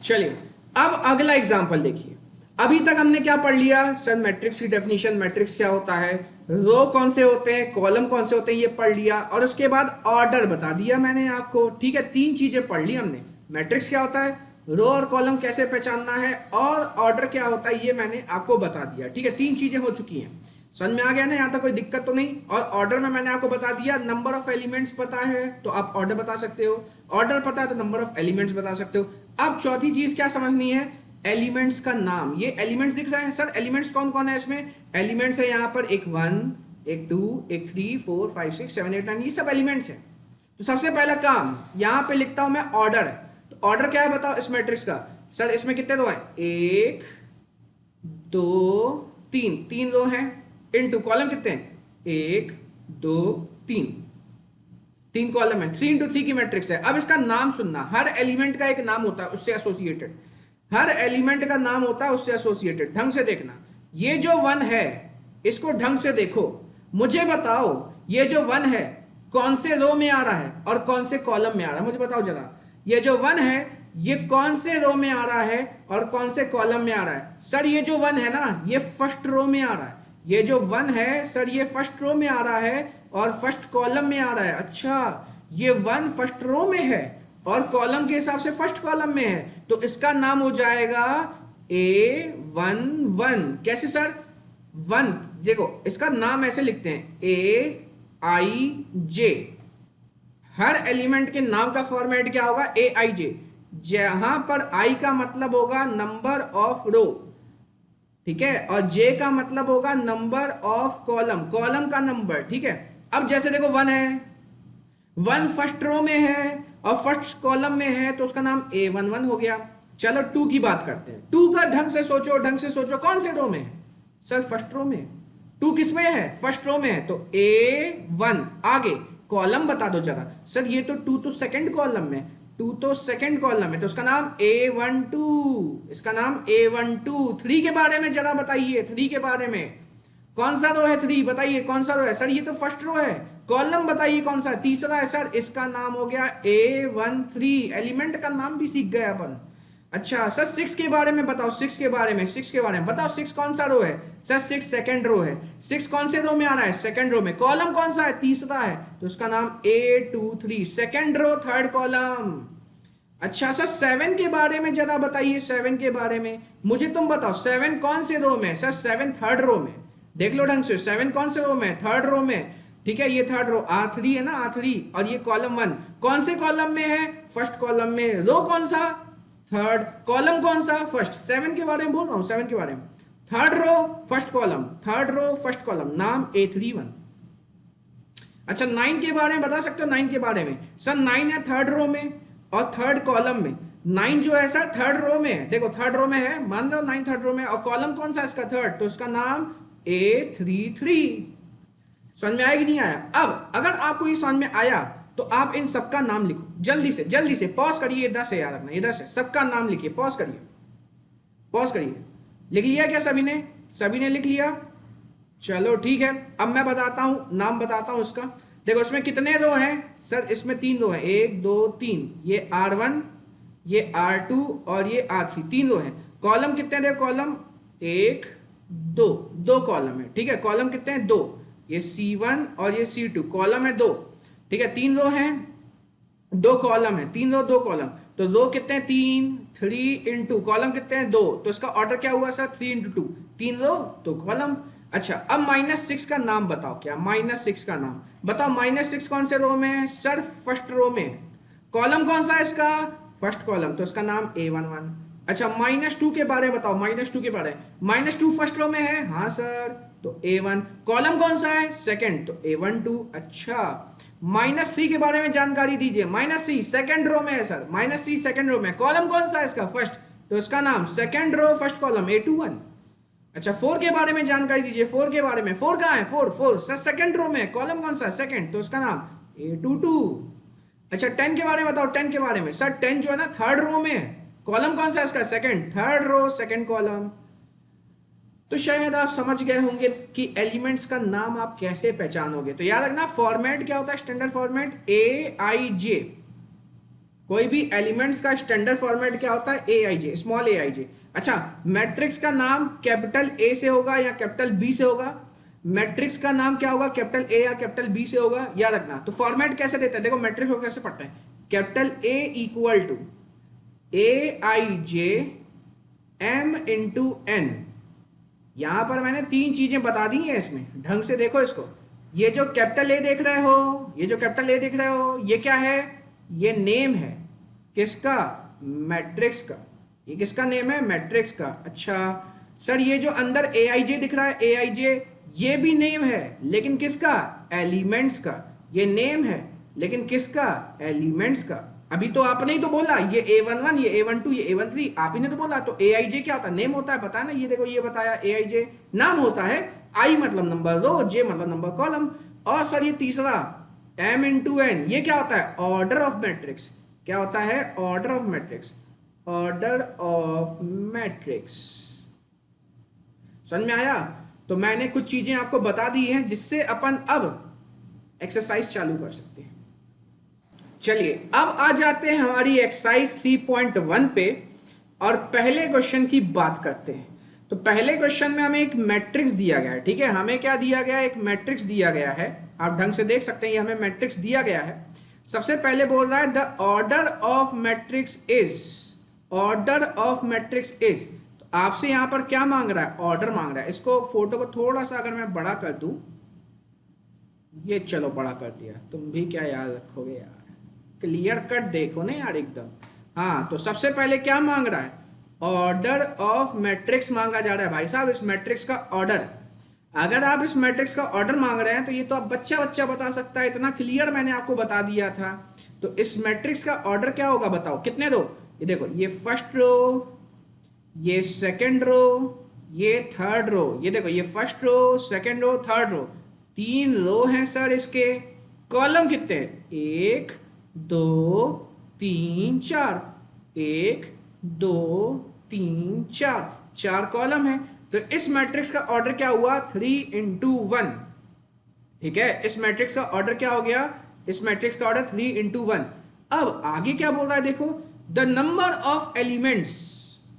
चलिए अब अगला एग्जांपल देखिए। अभी तक हमने क्या पढ़ लिया सर, मैट्रिक्स की डेफिनेशन, मैट्रिक्स क्या होता है, रो कौन से होते हैं, कॉलम कौन से होते हैं, ये पढ़ लिया। और उसके बाद ऑर्डर बता दिया मैंने आपको, ठीक है। 3 चीजें पढ़ ली हमने। मैट्रिक्स क्या होता है, रो और कॉलम कैसे पहचानना है, और ऑर्डर क्या होता है ये मैंने आपको बता दिया, ठीक है। 3 चीजें हो चुकी हैं, समझ में आ गया ना, यहाँ तक कोई दिक्कत तो नहीं। और ऑर्डर में मैंने आपको बता दिया, नंबर ऑफ एलिमेंट्स पता है तो आप ऑर्डर बता सकते हो, ऑर्डर पता है तो नंबर ऑफ एलिमेंट्स बता सकते हो। अब चौथी चीज क्या समझनी है, एलिमेंट्स का नाम। ये एलिमेंट्स दिख रहे हैं सर, एलिमेंट्स कौन कौन है इसमें? एलिमेंट्स है यहाँ पर एक 1 एक 2 एक 3 4 5 6 7 8 9, ये सब एलिमेंट्स हैं। तो सबसे पहला काम यहाँ पे लिखता हूं मैं ऑर्डर। तो ऑर्डर क्या है बताओ इस मैट्रिक्स का? सर इसमें कितने रो हैं, 1 2 3, 3 रो हैं, इनटू कॉलम कितने हैं, 1 2 3, 3 कॉलम है, 3 इंटू 3 की मैट्रिक्स है। अब इसका नाम सुनना, हर एलिमेंट का एक नाम होता है उससे एसोसिएटेड, हर एलिमेंट का नाम होता है उससे एसोसिएटेड। ढंग से देखना, ये जो 1 है इसको ढंग से देखो, मुझे बताओ ये जो 1 है कौन से रो में आ रहा है और कौन से कॉलम में आ रहा है, मुझे बताओ जरा। ये जो 1 है ये कौन से रो में आ रहा है और कौन से कॉलम में आ रहा है? सर ये जो 1 है ना ये फर्स्ट रो में आ रहा है, ये जो 1 है सर ये फर्स्ट रो में आ रहा है और फर्स्ट कॉलम में आ रहा है। अच्छा ये 1 फर्स्ट रो में है और कॉलम के हिसाब से फर्स्ट कॉलम में है, तो इसका नाम हो जाएगा A11। कैसे सर? 1 देखो इसका नाम ऐसे लिखते हैं AIJ। हर एलिमेंट के नाम का फॉर्मेट क्या होगा, AIJ, जहां पर I का मतलब होगा नंबर ऑफ रो, ठीक है, और J का मतलब होगा नंबर ऑफ कॉलम, कॉलम का नंबर, ठीक है। अब जैसे देखो 1 है, 1 फर्स्ट रो में है और फर्स्ट कॉलम में है तो उसका नाम A11 हो गया। चलो 2 की बात करते हैं। 2 का ढंग से सोचो, ढंग से सोचो, कौन से रो में है? सर फर्स्ट रो में। 2 किस में है? फर्स्ट रो में है, तो A1। आगे कॉलम बता दो जरा। सर ये तो 2 तो सेकंड कॉलम में, 2 तो सेकंड कॉलम है, तो उसका नाम A12, इसका नाम A12। 3 के बारे में जरा बताइए, 3 के बारे में कौन सा रो है 3, बताइए कौन सा रो है सर? ये तो फर्स्ट रो है। कॉलम बताइए कौन सा है? तीसरा है सर, इसका नाम हो गया A13। एलिमेंट का नाम भी सीख गए अपन। अच्छा सर 6 के बारे में बताओ, 6 के बारे में, 6 के बारे में बताओ, 6 कौन सा रो है सर? 6 सेकंड रो है। 6 कौन से रो में आ रहा है? सेकंड रो में। कॉलम कौन सा है? तीसरा है, तो उसका नाम A23, second row third column. अच्छा सर 7 के बारे में जरा बताइए, 7 के बारे में मुझे तुम बताओ, 7 कौन से रो में? सर 7 थर्ड रो में। देख लो ढंग से, 7 कौन से रो में? थर्ड रो में। ठीक है, ये थर्ड रो R3 है ना, R3, और ये कॉलम 1 कौन से कॉलम में है? फर्स्ट कॉलम में। रो कौन सा? थर्ड। कॉलम कौन सा? फर्स्ट। 7 के बारे में बोल रहा हूं, 7 के बारे में। Third row first column, third row first column, नाम A31। अच्छा 9 के बारे में बता सकते हो? 9 के बारे में सर 9 है थर्ड रो में और थर्ड कॉलम में। 9 जो है सर थर्ड रो में है, देखो थर्ड रो में है, मान लो 9 थर्ड रो में, और कॉलम कौन सा इसका? थर्ड, तो इसका नाम A33। समझ में आया कि नहीं आया? अब अगर आपको ये समझ में आया तो आप इन सबका नाम लिखो जल्दी से पॉज करिए, इधर से याद रखना, इधर से सबका नाम लिखिए, पॉज करिए, पॉज करिए। लिख लिया क्या सभी ने? सभी ने लिख लिया? चलो ठीक है, अब मैं बताता हूं, नाम बताता हूं उसका। देखो इसमें कितने रो हैं सर? इसमें 3 रो हैं, 1 2 3, ये R1, ये R2 और ये R3, 3 रो हैं। कॉलम कितने? देखो कॉलम 1 2, 2 कॉलम है। ठीक है, कॉलम कितने हैं? 2, ये C1 और ये C2, कॉलम है 2। ठीक है, 3 रो हैं, 2 कॉलम है, 3 रो 2 कॉलम, तो रो कितने हैं? 3, 3 इंटू कॉलम कितने हैं? 2, तो इसका ऑर्डर क्या हुआ सर? 3 इंटू 2, 3 रो 2 कॉलम। अच्छा अब -6 का नाम बताओ, क्या -6 का नाम बताओ? -6 कौन से रो में है सर? फर्स्ट रो में। कॉलम कौन सा है इसका? फर्स्ट कॉलम, तो इसका नाम A11। अच्छा -2 के बारे में बताओ, -2 के बारे में। -2 फर्स्ट रो में है, हाँ सर, तो A1। कॉलम कौन सा है? सेकंड, तो A12। अच्छा -3 के बारे में जानकारी दीजिए। -3 सेकंड रो में है सर, -3 सेकंड रो में। कॉलम कौन सा है इसका? फर्स्ट, तो इसका नाम second row first column A21। अच्छा 4 के बारे में जानकारी दीजिए, 4 के बारे में। 4 कहाँ है? 4 सर सेकंड रो में, कॉलम कौन सा है? सेकंड, तो उसका नाम A22। अच्छा 10 के बारे में बताओ, 10 के बारे में। सर 10 जो है ना थर्ड रो में है, कॉलम कौन सा है इसका? Second, third row second column. तो शायद आप समझ गए होंगे कि एलिमेंट्स का नाम आप कैसे पहचानोगे। तो याद रखना फॉर्मेट क्या होता है, स्टैंडर्ड फॉर्मेट AIJ। कोई भी एलिमेंट्स का स्टैंडर्ड फॉर्मेट क्या होता है? AIJ, small AIJ। अच्छा मैट्रिक्स का नाम कैपिटल A से होगा या कैपिटल B से होगा? मैट्रिक्स का नाम क्या होगा? कैपिटल A या कैपिटल B से होगा, याद रखना। तो फॉर्मेट कैसे देते हैं? देखो मैट्रिक्स को कैसे पढ़ते हैं, capital A equal to AIJ M into N। यहां पर मैंने 3 चीजें बता दी हैं, इसमें ढंग से देखो इसको। ये जो कैपिटल A देख रहे हो, ये जो कैपिटल A देख रहे हो, ये क्या है? ये नेम है किसका? मैट्रिक्स का। ये किसका नेम है? मैट्रिक्स का। अच्छा सर ये जो अंदर AIJ दिख रहा है, AIJ, ये भी नेम है, लेकिन किसका? एलिमेंट्स का। ये नेम है लेकिन किसका? एलिमेंट्स का। अभी तो आपने ही तो बोला ये A11, ये A12, ये A13, आप ही ने तो बोला। तो AIJ क्या होता है? नेम होता है, बताया ना। ये देखो ये बताया, AIJ नाम होता है, I मतलब नंबर रो, J मतलब नंबर कॉलम। और सर ये तीसरा M इंटू N, ये क्या होता है? Order of matrix. क्या होता है? Order of matrix, order of matrix. समझ में आया? तो मैंने कुछ चीजें आपको बता दी हैं जिससे अपन अब एक्सरसाइज चालू कर सकते हैं। चलिए अब आ जाते हैं हमारी एक्सरसाइज 3.1 पे और पहले क्वेश्चन की बात करते हैं। तो पहले क्वेश्चन में हमें एक मैट्रिक्स दिया गया है। ठीक है, हमें क्या दिया गया है? एक मैट्रिक्स दिया गया है। आप ढंग से देख सकते हैं, ये हमें मैट्रिक्स दिया गया है। सबसे पहले बोल रहा है the order of matrix is, order of matrix is. तो आपसे यहां पर क्या मांग रहा है? ऑर्डर मांग रहा है। इसको फोटो को थोड़ा सा अगर मैं बड़ा कर दूं, ये चलो बड़ा कर दिया, तुम भी क्या याद रखोगे यार, क्लियर कट देखो ना यार एकदम। हाँ तो सबसे पहले क्या मांग रहा है? ऑर्डर ऑफ मैट्रिक्स मांगा जा रहा है भाई साहब, इस मैट्रिक्स का ऑर्डर। अगर आप इस मैट्रिक्स का ऑर्डर मांग रहे हैं तो ये तो आप बच्चा बच्चा बता सकता है, इतना क्लियर मैंने आपको बता दिया था। तो इस मैट्रिक्स का ऑर्डर क्या होगा बताओ? कितने रो? ये देखो, ये फर्स्ट रो, ये सेकंड रो, ये थर्ड रो। ये देखो, ये first row, second row, third row, 3 row हैं सर इसके। कॉलम कितने? 1 2 3 4, 1 2 3 4, 4 कॉलम है। तो इस मैट्रिक्स का ऑर्डर क्या हुआ? 3 इंटू 1। ठीक है, इस मैट्रिक्स का ऑर्डर क्या हो गया? इस मैट्रिक्स का ऑर्डर 3 इंटू 1। अब आगे क्या बोल रहा है देखो, द नंबर ऑफ एलिमेंट्स।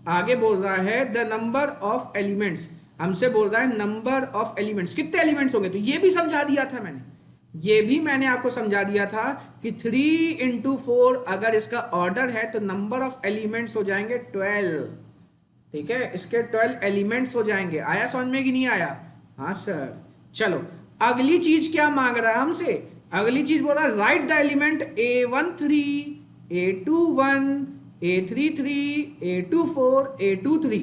आगे बोल रहा है द नंबर ऑफ एलिमेंट्स, हमसे बोल रहा है नंबर ऑफ एलिमेंट्स, कितने एलिमेंट्स होंगे। तो ये भी समझा दिया था मैंने, ये भी मैंने आपको समझा दिया था कि 3 इंटू 4 अगर इसका ऑर्डर है तो नंबर ऑफ एलिमेंट्स हो जाएंगे 12। ठीक है, इसके 12 एलिमेंट्स हो जाएंगे। आया समझ में कि नहीं आया? हाँ सर। चलो अगली चीज क्या मांग रहा है हमसे? अगली चीज बोल रहा है right the element A13, A21, A33, A24, A23।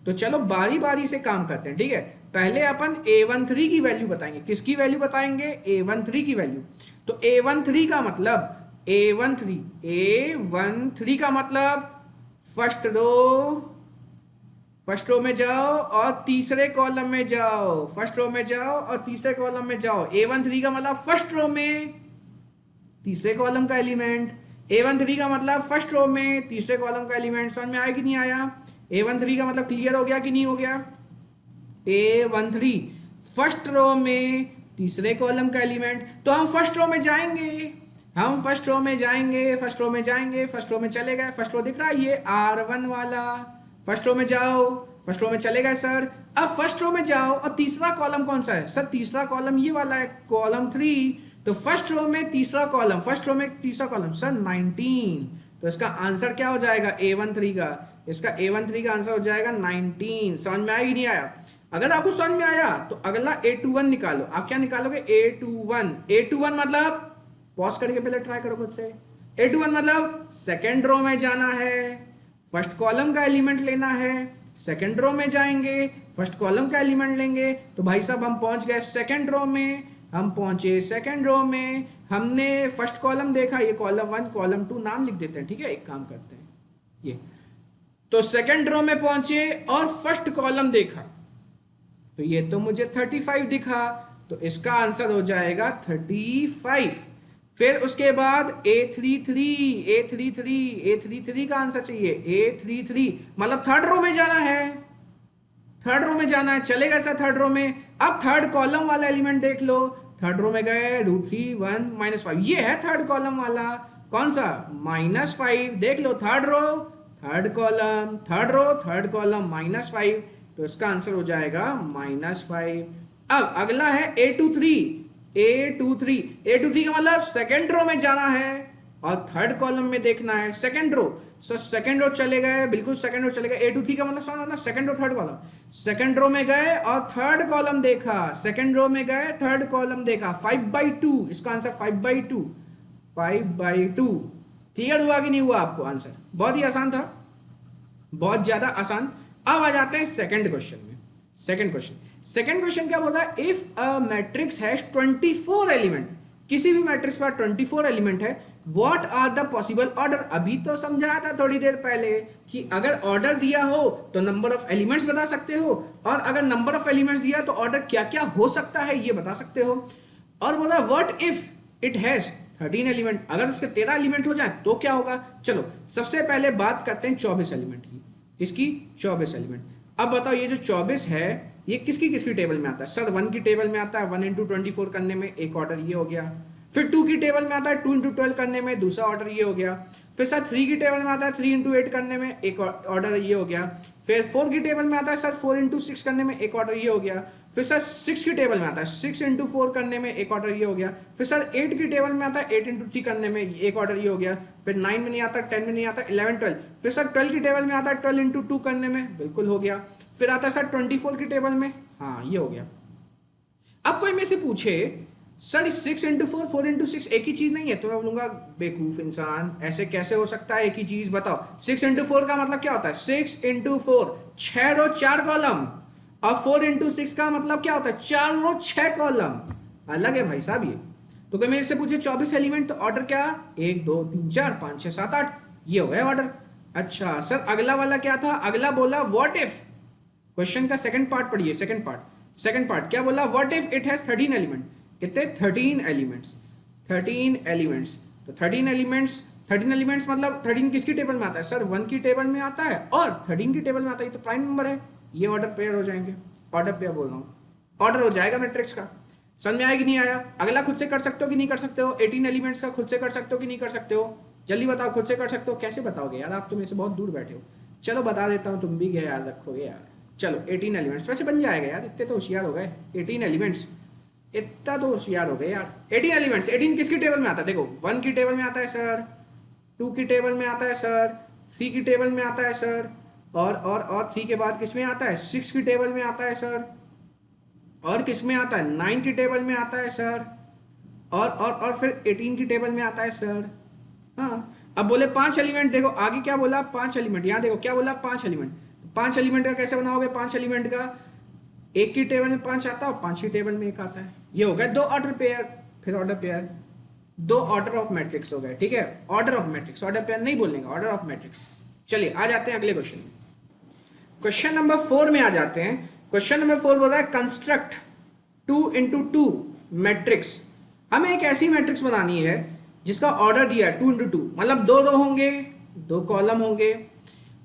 तो चलो बारी बारी से काम करते हैं। ठीक है, पहले अपन A13 की वैल्यू बताएंगे। किसकी वैल्यू बताएंगे? A13 की वैल्यू। तो A13 का मतलब A13 का मतलब फर्स्ट रो में जाओ और तीसरे कॉलम में जाओ, फर्स्ट रो में जाओ और तीसरे कॉलम में जाओ। A13 का मतलब फर्स्ट रो में तीसरे कॉलम का एलिमेंट, A13 का मतलब फर्स्ट रो में तीसरे कॉलम का एलिमेंट। समझ में आया कि नहीं आया? A13 का मतलब क्लियर हो गया कि नहीं हो गया? A13 फर्स्ट रो में तीसरे कॉलम का एलिमेंट। तो हम फर्स्ट रो में जाएंगे, फर्स्ट रो में चले गए। फर्स्ट रो दिख रहा है ये R1 वाला, फर्स्ट रो में जाओ, फर्स्ट रो में चले गए सर। अब फर्स्ट रो में जाओ और तीसरा कॉलम कौन सा है सर? तीसरा कॉलम ये वाला है, कॉलम 3। तो फर्स्ट रो में तीसरा कॉलम सर 19। तो इसका आंसर क्या हो जाएगा A13 का? इसका A13 का आंसर हो जाएगा 19। समझ में आया कि नहीं आया? अगर आपको समझ में आया तो अगला A21 निकालो। आप क्या निकालोगे? A21 मतलब पॉज करके पहले ट्राई करो खुद से। A21 मतलब सेकेंड रो में जाना है, फर्स्ट कॉलम का एलिमेंट लेना है, सेकेंड रो में जाएंगे, फर्स्ट कॉलम का एलिमेंट लेंगे। तो भाई साहब हम पहुंच गए सेकेंड रो में, हमने फर्स्ट कॉलम देखा, ये कॉलम 1 कॉलम 2 नाम लिख देते हैं। ठीक है, एक काम करते हैं ये, तो सेकेंड रो में पहुंचे और फर्स्ट कॉलम देखा, तो ये तो मुझे 35 दिखा, तो इसका आंसर हो जाएगा 35। फिर उसके बाद A33 का आंसर चाहिए। A33 मतलब थर्ड रो में जाना है, चलेगा सर थर्ड रो में। अब थर्ड कॉलम वाला एलिमेंट देख लो, थर्ड रो में गए √3 1 -5, ये है थर्ड कॉलम वाला। कौन सा? -5। देख लो थर्ड रो थर्ड कॉलम -5, तो इसका आंसर हो जाएगा -5। अब अगला है A23 का मतलब सेकेंड रो में जाना है और थर्ड कॉलम में देखना है। Second row sir, second row चले गए, बिल्कुल सेकेंड रो चले गए। A23 का मतलब समझना, second row third column. Second row में गए और थर्ड कॉलम देखा, 5/2, इसका आंसर 5/2। क्लियर हुआ कि नहीं हुआ आपको आंसर? बहुत ही आसान था, बहुत ज्यादा आसान। अब आ जाते हैं सेकंड क्वेश्चन में। सेकंड क्वेश्चन क्या बोला? If a matrix has 24 element, किसी भी मैट्रिक्स पर 24 एलिमेंट है, what are the possible order. अभी तो समझाया था थोड़ी देर पहले कि अगर ऑर्डर दिया हो तो नंबर ऑफ एलिमेंट्स बता सकते हो, और अगर नंबर ऑफ एलिमेंट्स दिया तो ऑर्डर क्या क्या हो सकता है ये बता सकते हो। और बोला what if it has 13 element, अगर उसके 13 एलिमेंट हो जाए तो क्या होगा। चलो सबसे पहले बात करते हैं 24 एलिमेंट की। इसकी 24 एलिमेंट। अब बताओ ये जो 24 है ये किसकी किसकी टेबल में आता है? सर 1 की टेबल में आता है, 1 × 24 करने में एक ऑर्डर ये हो गया। फिर 2 की टेबल में आता है, 2 × 12 करने में दूसरा ऑर्डर ये हो गया। फिर सर 3 की टेबल में आता है, 3 × 8 करने में एक ऑर्डर ये हो गया। फिर 4 की टेबल में आता है सर, 4 × 6 करने में एक ऑर्डर ये हो गया। फिर सर 6 की टेबल में आता है, 6 × 4 करने में एक ऑर्डर ये हो गया। फिर सर 8 की टेबल में आता है, 8 × 3 करने में एक ऑर्डर ये हो गया। फिर 9 में नहीं आता, 10 में नहीं आता, 11 12। फिर सर 12 की टेबल में आता है, 12 × 2 करने में, बिल्कुल हो गया। फिर आता है सर 24 की टेबल में, हाँ ये हो गया। अब कोई में से पूछे सर 6 × 4 4 × 6 एक ही चीज नहीं है, तो मैं बोलूंगा बेवकूफ इंसान, ऐसे कैसे हो सकता है एक ही चीज। बताओ 6 × 4 का मतलब क्या होता है? 6 × 4 6 रो 4 कॉलम, और 4 × 6 का मतलब क्या होता है? 4 रो 6 कॉलम। अलग है भाई साहब ये। तो कोई मेरे से पूछे 24 एलिमेंट तो ऑर्डर क्या? 1 2 3 4 5 6 7 8, ये हो गया ऑर्डर। अच्छा सर अगला वाला क्या था? अगला बोला व्हाट इफ, क्वेश्चन का सेकंड पार्ट पढ़िए। सेकंड पार्ट क्या बोला? What if it has 13 element. कितने? 13 एलिमेंट्स। तो 13 एलिमेंट्स 13 एलिमेंट्स मतलब 13 किसकी टेबल में आता है सर? 1 की टेबल में आता है और 13 की टेबल में आता है, ये तो प्राइम नंबर है, ये ऑर्डर पेयर हो जाएंगे, ऑर्डर पेयर बोल रहा हूँ, ऑर्डर हो जाएगा मैट्रिक्स का। समझ में आया कि नहीं आया? अगला खुद से कर सकते हो कि नहीं कर सकते हो? 18 एलिमेंट्स का खुद से कर सकते हो कि नहीं कर सकते हो? जल्दी बताओ, खुद से कर सकते हो? कैसे बताओगे यार, आप तो मेरे से बहुत दूर बैठे हो। चलो बता देता हूँ, तुम भी क्या याद रखोगे यार। चलो 18 एलिमेंट्स, वैसे बन जाएगा यार, इतने तो होशियार हो गए। 18 एलिमेंट्स, इतना तो होशियार हो गए यार। 18 एलिमेंट्स, 18 किसकी टेबल में आता है? देखो 1 की टेबल में आता है सर, 2 की टेबल में आता है सर, 3 की टेबल में आता है सर, और 3 के बाद किस में आता है? 6 की टेबल में आता है सर, और किस में आता है? 9 की टेबल में आता है सर, और फिर 18 की टेबल में आता है सर। हाँ, अब बोले 5 एलिमेंट, देखो आगे क्या बोला? 5 एलिमेंट, यहाँ देखो क्या बोला? 5 एलिमेंट। 5 एलिमेंट का कैसे बनाओगे? 5 एलिमेंट का, एक की टेबल में 5 आता है और 5 की टेबल में 1 आता है, ये हो गया 2 ऑर्डर पेयर। फिर order pair, 2 order of matrix हो गए, ठीक है? Order of matrix, order pair नहीं बोलेंगे, ऑर्डर ऑफ मैट्रिक्स। चलिए आ जाते हैं अगले क्वेश्चन में। क्वेश्चन नंबर 4 में आ जाते हैं। क्वेश्चन नंबर 4 बोल रहा है कंस्ट्रक्ट 2 into 2 मैट्रिक्स। हमें एक ऐसी मैट्रिक्स बनानी है जिसका ऑर्डर दिया है 2 into 2, मतलब 2 रो होंगे, 2 कॉलम होंगे,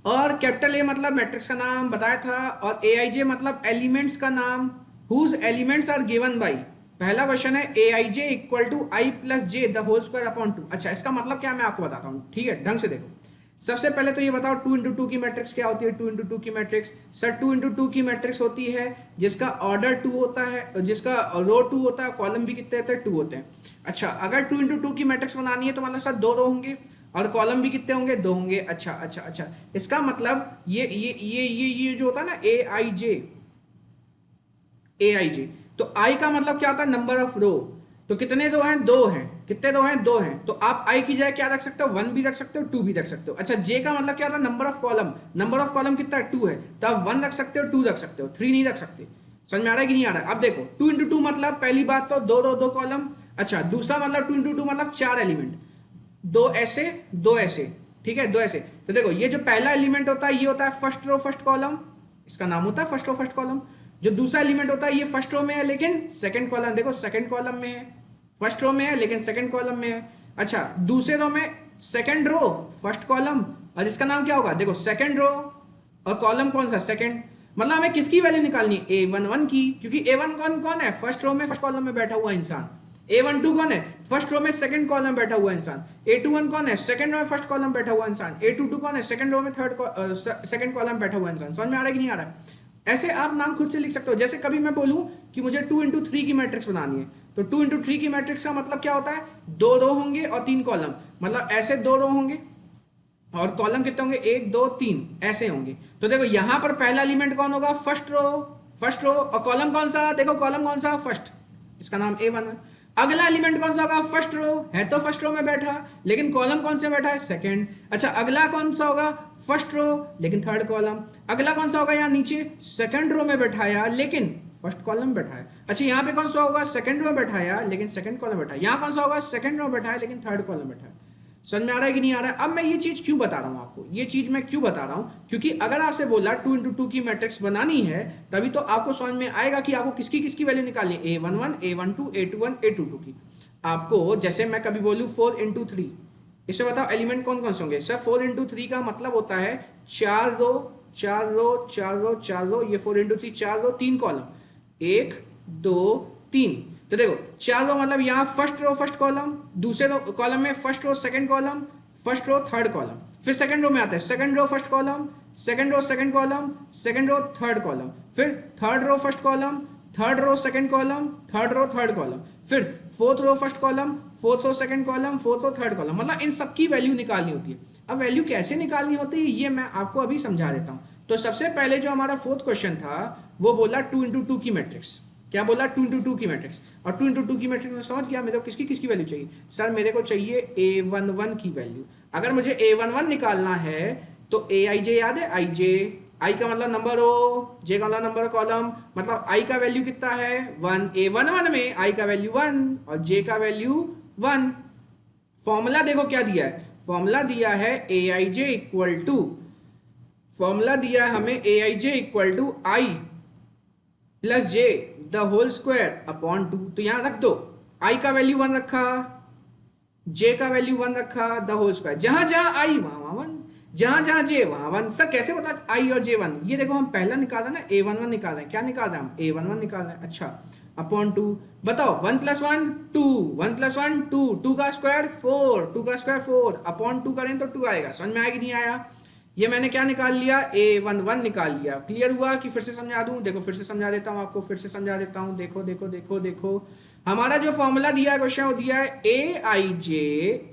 और कैपिटल ए मतलब मैट्रिक्स का नाम बताया था, और AIJ मतलब एलिमेंट्स का नाम, whose elements are given by. पहला क्वेश्चन है AIJ equal to i plus j the whole square upon 2। अच्छा, इसका मतलब क्या मैं आपको बताता हूँ, ठीक है? ढंग से देखो। सबसे पहले तो ये बताओ 2 into 2 की मैट्रिक्स क्या होती है? 2 into 2 की मैट्रिक्स सर, 2 into 2 की मैट्रिक्स होती है जिसका ऑर्डर 2 होता है, जिसका रो 2 होता है, कॉलम भी कितने होते हैं? 2 होते हैं। अच्छा, अगर 2 into 2 की मैट्रिक्स बनानी है तो मतलब सर 2 रो होंगे और कॉलम भी कितने होंगे? 2 होंगे। अच्छा अच्छा अच्छा, इसका मतलब ये जो होता है ना AIJ, तो आई का मतलब क्या होता है? नंबर ऑफ रो। तो कितने रो हैं? 2 हैं। कितने रो हैं? 2 हैं। तो आप आई की जगह क्या रख सकते हो? 1 भी रख सकते हो, 2 भी रख सकते हो। अच्छा, जे का मतलब क्या होता है? Number of column. Number of column कितना है? 2 है, तो आप 1 रख सकते हो, 2 रख सकते हो, 3 नहीं रख सकते। समझ में आ रहा है कि नहीं आ रहा है? अब देखो 2 into 2 मतलब पहली बात तो 2 रो 2 कॉलम। अच्छा, दूसरा मतलब 2 into 2 मतलब 4 एलिमेंट, 2 ऐसे 2 ऐसे, ठीक है? 2 ऐसे। तो देखो ये जो पहला एलिमेंट होता है ये होता है फर्स्ट रो फर्स्ट कॉलम, इसका नाम होता है फर्स्ट रो फर्स्ट कॉलम। जो दूसरा एलिमेंट होता है ये फर्स्ट रो में है लेकिन सेकंड कॉलम, देखो सेकंड कॉलम में है, फर्स्ट रो में है लेकिन सेकंड कॉलम में है। अच्छा, दूसरे रो में सेकंड रो फर्स्ट कॉलम, और इसका नाम क्या होगा? देखो सेकंड रो और कॉलम कौन सा? सेकंड। मतलब हमें किसकी वैल्यू निकालनी है? A11 की, क्योंकि A1 कौन है? फर्स्ट रो में फर्स्ट कॉलम में बैठा हुआ इंसान। A12 कौन है? फर्स्ट रो में सेकंड कॉलम में बैठा हुआ इंसान। A21 कौन है? सेकंड रो में फर्स्ट कॉलम बैठा हुआ इंसान। A22 कौन है? सेकंड रो में सेकंड कॉलम में बैठा हुआ इंसान। समझ में आ रहा है कि नहीं आ रहा है? ऐसे आप नाम खुद से लिख सकते हो। जैसे कभी मैं बोलूं कि मुझे 2 into 3 की मैट्रिक्स बनानी है, तो 2 into 3 की मैट्रिक्स का मतलब क्या होता है? 2 रो होंगे और 3 कॉलम, मतलब ऐसे 2 रो होंगे और कॉलम कितने होंगे? 1 2 3 ऐसे होंगे। तो देखो यहां पर पहला एलिमेंट कौन होगा? फर्स्ट रो, और कॉलम कौन सा? देखो कॉलम कौन सा? फर्स्ट, इसका नाम A1 है। अगला एलिमेंट कौन सा होगा? फर्स्ट रो है तो फर्स्ट रो में बैठा, लेकिन कॉलम कौन से बैठा है? सेकंड। अच्छा, अगला कौन सा होगा? फर्स्ट रो लेकिन थर्ड कॉलम। अगला कौन सा होगा? यहाँ नीचे सेकंड रो में बैठाया लेकिन फर्स्ट कॉलम बैठाया। अच्छा, यहाँ पे कौन सा होगा? सेकंड रो बैठाया लेकिन सेकंड कॉलम बैठाया। यहाँ कौन सा होगा? सेकंड रो बैठाया लेकिन थर्ड कॉलम बैठाया। समझ में आ रहा है कि नहीं आ रहा है? अब मैं ये चीज क्यों बता रहा हूं आपको? ये चीज मैं क्यों बता रहा हूं? क्योंकि अगर आपसे बोला 2 into 2 की मैट्रिक्स बनानी है, तभी तो आपको समझ में आएगा कि आपको किसकी किसकी वैल्यू निकालनी है। A11 A12 A21 A22 की। आपको जैसे मैं कभी बोलूं 4 into 3, इससे बताओ एलिमेंट कौन कौन से होंगे? सर 4 into 3 का मतलब होता है 4 रो 4 रो 4 रो 4 रो, ये 4 into 3 4 रो 3 कॉलम, 1 2 3। तो देखो 4 रो मतलब यहाँ फर्स्ट रो फर्स्ट कॉलम, दूसरे रो कॉलम में first row second column, first row third column, फिर सेकंड रो में आता है second row first column, second row second column, second row third column, फिर third row first column, third row second column, third row third column, फिर fourth row first column, fourth row second column, fourth row third column. मतलब इन सबकी वैल्यू निकालनी होती है। अब वैल्यू कैसे निकालनी होती है ये मैं आपको अभी समझा देता हूं। तो सबसे पहले जो हमारा फोर्थ क्वेश्चन था वो बोला 2 into 2 की मैट्रिक्स। क्या बोला? 2 into 2 की मैट्रिक्स। और 2 into 2 की मैट्रिक्स में समझ गया मेरे को किसकी किसकी वैल्यू चाहिए? सर मेरे को चाहिए A11 की वैल्यू। अगर मुझे A11 निकालना है तो AIJ याद है? आई का मतलब नंबर रो, जे का मतलब नंबर कॉलम, मतलब आई का वैल्यू कितना है? 1। A11 में आई का वैल्यू 1 और जे का वैल्यू 1। फॉर्मूला देखो क्या दिया है? फॉर्मूला दिया है AIJ इक्वल टू, फॉर्मूला दिया है हमें AIJ equal to i plus j the whole square upon 2। तो यहां रख दो, आई का वैल्यू 1 रखा, जे का वैल्यू 1 रखा, द होल स्क्वायर, जहां जहां आई वहां वहां 1, जहां जहां जे वहां 1। सर कैसे पता आई और जे 1? ये देखो हम पहला निकाला ना, a11 निकाल रहे हैं। क्या निकाल रहे हैं हम? a11 निकाल रहे हैं। अच्छा, अपॉन 2। बताओ 1 + 1 2, 1 + 1 2, 2 का स्क्वायर 4, 2 का स्क्वायर 4, अपॉन 2 करें तो 2 आएगा। समझ में आया कि नहीं आया? ये मैंने क्या निकाल लिया? a11 निकाल लिया। क्लियर हुआ कि फिर से समझा दूं? देखो फिर से समझा देता हूं आपको, फिर से समझा देता हूं। देखो देखो देखो देखो, हमारा जो फॉर्मूला दिया है क्वेश्चन, वो दिया है aij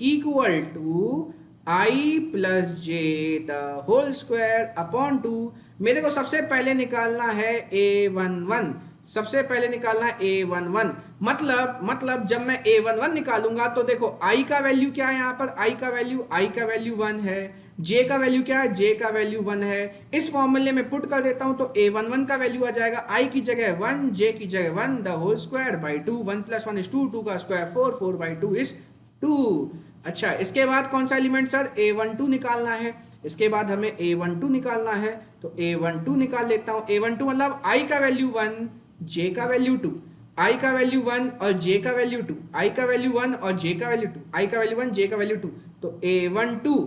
equal to i plus j the whole square upon 2। मेरे को सबसे पहले निकालना है a11, सबसे पहले निकालना है a11। मतलब जब मैं a11 निकालूंगा तो देखो i का वैल्यू क्या है यहाँ पर? i का वैल्यू 1 है। j का वैल्यू क्या है? j का वैल्यू 1 है। इस फॉर्मूले में पुट कर देता हूं तो a11 का वैल्यू आ जाएगा i की जगह 1, j की जगह 1, द होल स्क्वायर बाई 2। 1 + 1 = 2, 2 का स्क्वायर 4, 4/2 = 2। अच्छा, इसके बाद कौन सा एलिमेंट सर? a12 निकालना है। इसके बाद हमें a12 निकालना है, तो a12 निकाल लेता हूं। a12 मतलब i का वैल्यू 1, j का वैल्यू 2, i का वैल्यू 1 और j का वैल्यू 2, i का वैल्यू 1 और j का वैल्यू 2, i का वैल्यू 1, j का वैल्यू 2। तो a12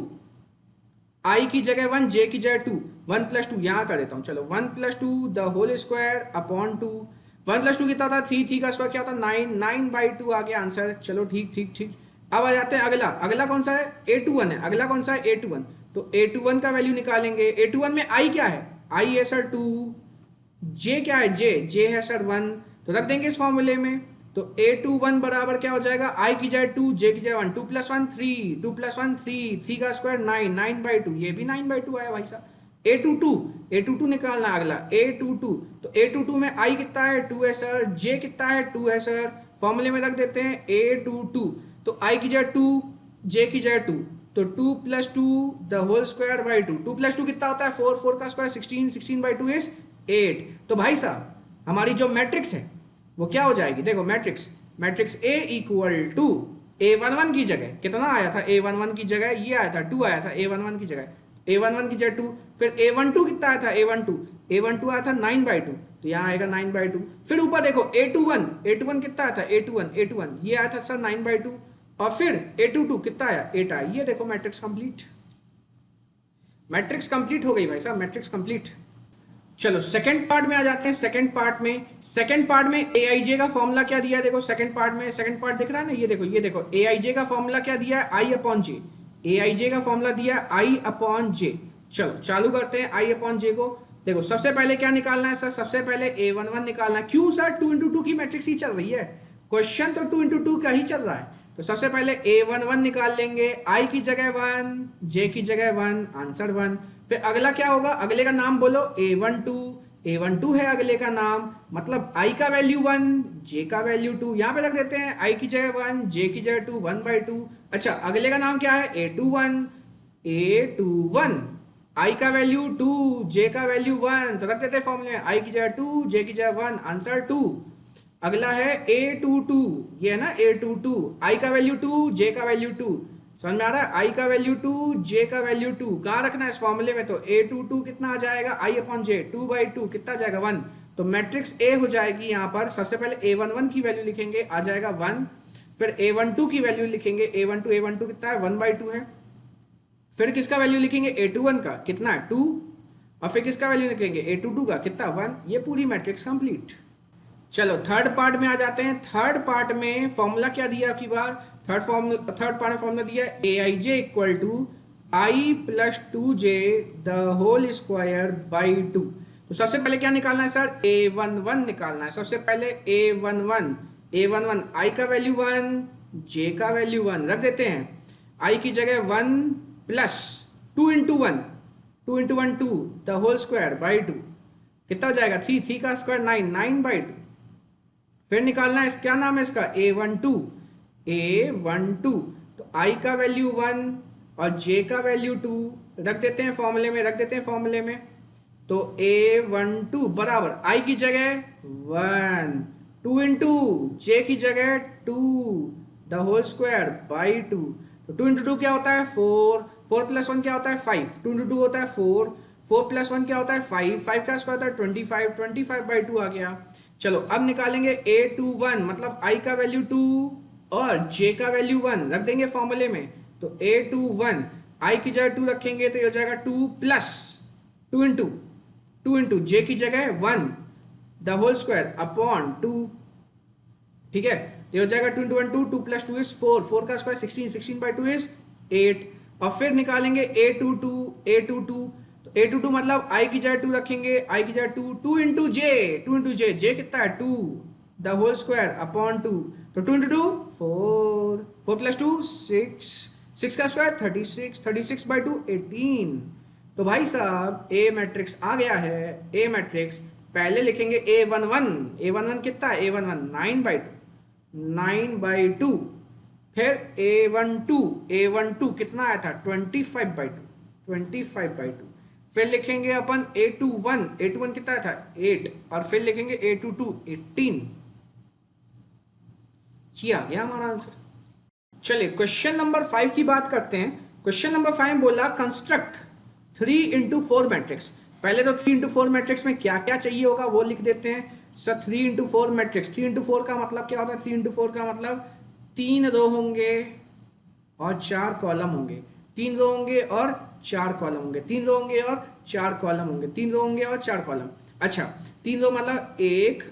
i की जगह 1, j की जगह 2, 1 + 2 यहां कर देता हूं। चलो 1 + 2 द होल स्क्वायर अपॉन 2। 1 + 2 कितना होता है? 3, 3 का स्क्वायर क्या होता है? 9, 9/2 आ गया आंसर। चलो ठीक ठीक ठीक। अब आ जाते हैं अगला। अगला कौन सा है? a21 है। अगला कौन सा है? a21। तो a21 का वैल्यू निकालेंगे। a21 में i क्या है? i है सर 2, j क्या है? j है सर 1। तो रख देंगे इस फॉर्मूले में। तो a21 बराबर क्या हो जाएगा? i की जगह 2, j की जगह 1, 2 + 1 3, 2 + 1 3, 3 का स्क्वायर 9, 9/2, ये भी 9/2 आया भाई साहब। a22 निकालना अगला। a22, तो a22 में i कितना है? 2 है सर। j कितना है? 2 है सर। फॉर्मूले में रख देते हैं a22। तो i की जगह 2, j की जगह 2, तो 2 + 2 द होल स्क्वायर बाई 2। 2 + 2 कितना होता है? 4, 4 का स्क्वायर 16, 16/2 = 8। तो भाई साहब हमारी जो मैट्रिक्स है वो क्या हो जाएगी? देखो matrix A equal to a11 की जगह कितना आया था? a11 की जगह ये आया था 2, आया था a11 की जगह, a11 की जगह 2। फिर a12 कितना आया था? a12 आया था 9/2, तो यहाँ आएगा 9/2। फिर ऊपर देखो a21 कितना आया था? a21 ये आया था सर 9/2। और फिर a22 कितना आया? 8 आया। ये देखो मैट्रिक्स कंप्लीट, मैट्रिक्स कंप्लीट हो गई भाई साहब, मैट्रिक्स कंप्लीट। चलो सेकंड पार्ट में आ जाते हैं। सेकंड पार्ट में aij का फॉर्मूला क्या दिया है? देखो सेकंड पार्ट दिख रहा है ना, ये देखो aij का फॉर्मूला क्या दिया है? i/j। aij का फॉर्मूला दिया है i/j। चलो चालू करते हैं i/j को। देखो सबसे पहले क्या निकालना है सर? सबसे पहले a11 निकालना है। क्यों सर? 2 × 2 की मैट्रिक्स ही चल रही है, क्वेश्चन तो 2 × 2 का ही चल रहा है। तो सबसे पहले a11 निकाल लेंगे। i की जगह 1, j की जगह 1, आंसर 1। फिर अगला क्या होगा? अगले का नाम बोलो। a12 है अगले का नाम, मतलब i का वैल्यू 1, j का वैल्यू 2। यहाँ पे रख देते हैं i की जगह 1, j की जगह 2, 1/2। अच्छा अगले का नाम क्या है? a21 i का वैल्यू 2, j का वैल्यू 1, तो रख देते हैं फॉर्मूले में i की जगह 2, j की जगह 1, आंसर 2। अगला है a22, ये है ना a22, i का वैल्यू 2, j का वैल्यू 2। समझ में आ रहा है? i का वैल्यू 2, j का वैल्यू 2 कहाँ रखना है? इस फॉर्मूले में। तो a22 कितना आ जाएगा? i/j 2/2 कितना आ जाएगा? 1। तो मैट्रिक्स A हो जाएगी यहाँ पर। सबसे पहले a11 की वैल्यू लिखेंगे, आ जाएगा 1। फिर a12 की वैल्यू लिखेंगे, a12 कितना है? 1/2 है। फिर किसका वैल्यू लिखेंगे? a21 का कितना है? 2। और फिर किसका वैल्यू लिखेंगे? a22 का कितना? 1। ये पूरी मैट्रिक्स कंप्लीट। चलो थर्ड पार्ट में आ जाते हैं। थर्ड पार्ट में फॉर्मूला क्या दिया आपकी बार? थर्ड पार्ट में फॉर्मूला दिया aij equal to i + 2j the whole square by 2। तो सबसे पहले क्या निकालना है सर? a11 निकालना है। सबसे पहले a11 i का वैल्यू 1, j का वैल्यू 1 रख देते हैं। i की जगह 1 plus 2 × 1, 2 × 1 2 the whole square by 2 कितना हो जाएगा? 3, 3 का स्क्वायर 9, 9/2। फिर निकालना है, क्या नाम है इसका? a12 तो i का वैल्यू 1 और j का वैल्यू 2 रख देते हैं फॉर्मूले में। तो a12 बराबर i की जगह 1, 2 × j की जगह 2 द होल स्क्वायर बाई 2। तो 2 × 2 क्या होता है? 4, 4 + 1 क्या होता है? 5, 2 × 2 होता है 4, 4 + 1 क्या होता है? 5, 5 का स्क्वायर होता है 25, 25/2 आ गया। चलो अब निकालेंगे a21, मतलब i का वैल्यू 2, और j का वैल्यू 1 रख देंगे फॉर्मूले में, तो a2 1, i की जगह 2 रखेंगे तो ये हो जाएगा 2 प्लस 2 इंटू j की जगह 1 द होल स्क्वायर अपॉन 2, ठीक है। तो हो जाएगा 2 इंटू 1 2, 2 प्लस 2 इज 4, 4 का स्क्वायर 16, 16 बाई 2 इज 8। और फिर निकालेंगे a22, तो a22 मतलब i की जगह 2 रखेंगे, i की जगह 2, 2 इंटू j, j कितना है 2 द होल स्क्वायर अपॉन 2, तो 2 इंटू 2 4, 4 प्लस 2 6, 6 का स्क्वायर 36, 36 बाई 2 18। तो भाई साहब ए मैट्रिक्स आ गया है, ए मैट्रिक्स पहले लिखेंगे a11 कितना है a11 9/2, फिर a12 कितना आया था 25/2, फिर लिखेंगे अपन a21 कितना था 8, और फिर लिखेंगे a22 18। ये आ गया हमारा आंसर। चलिए क्वेश्चन नंबर 5 की बात करते हैं। क्वेश्चन नंबर 5 बोला कंस्ट्रक्ट 3 इंटू 4 मैट्रिक्स। पहले तो 3 इंटू 4 मैट्रिक्स में क्या क्या चाहिए होगा वो लिख देते हैं। सर 3 इंटू 4 मैट्रिक्स, 3 इंटू 4 का मतलब क्या होता है? 3 इंटू 4 का मतलब 3 रो होंगे और 4 कॉलम होंगे, 3 रो होंगे और 4 कॉलम होंगे, 3 रो होंगे और 4 कॉलम होंगे, 3 रो होंगे और 4 कॉलम। अच्छा 3 रो मतलब 1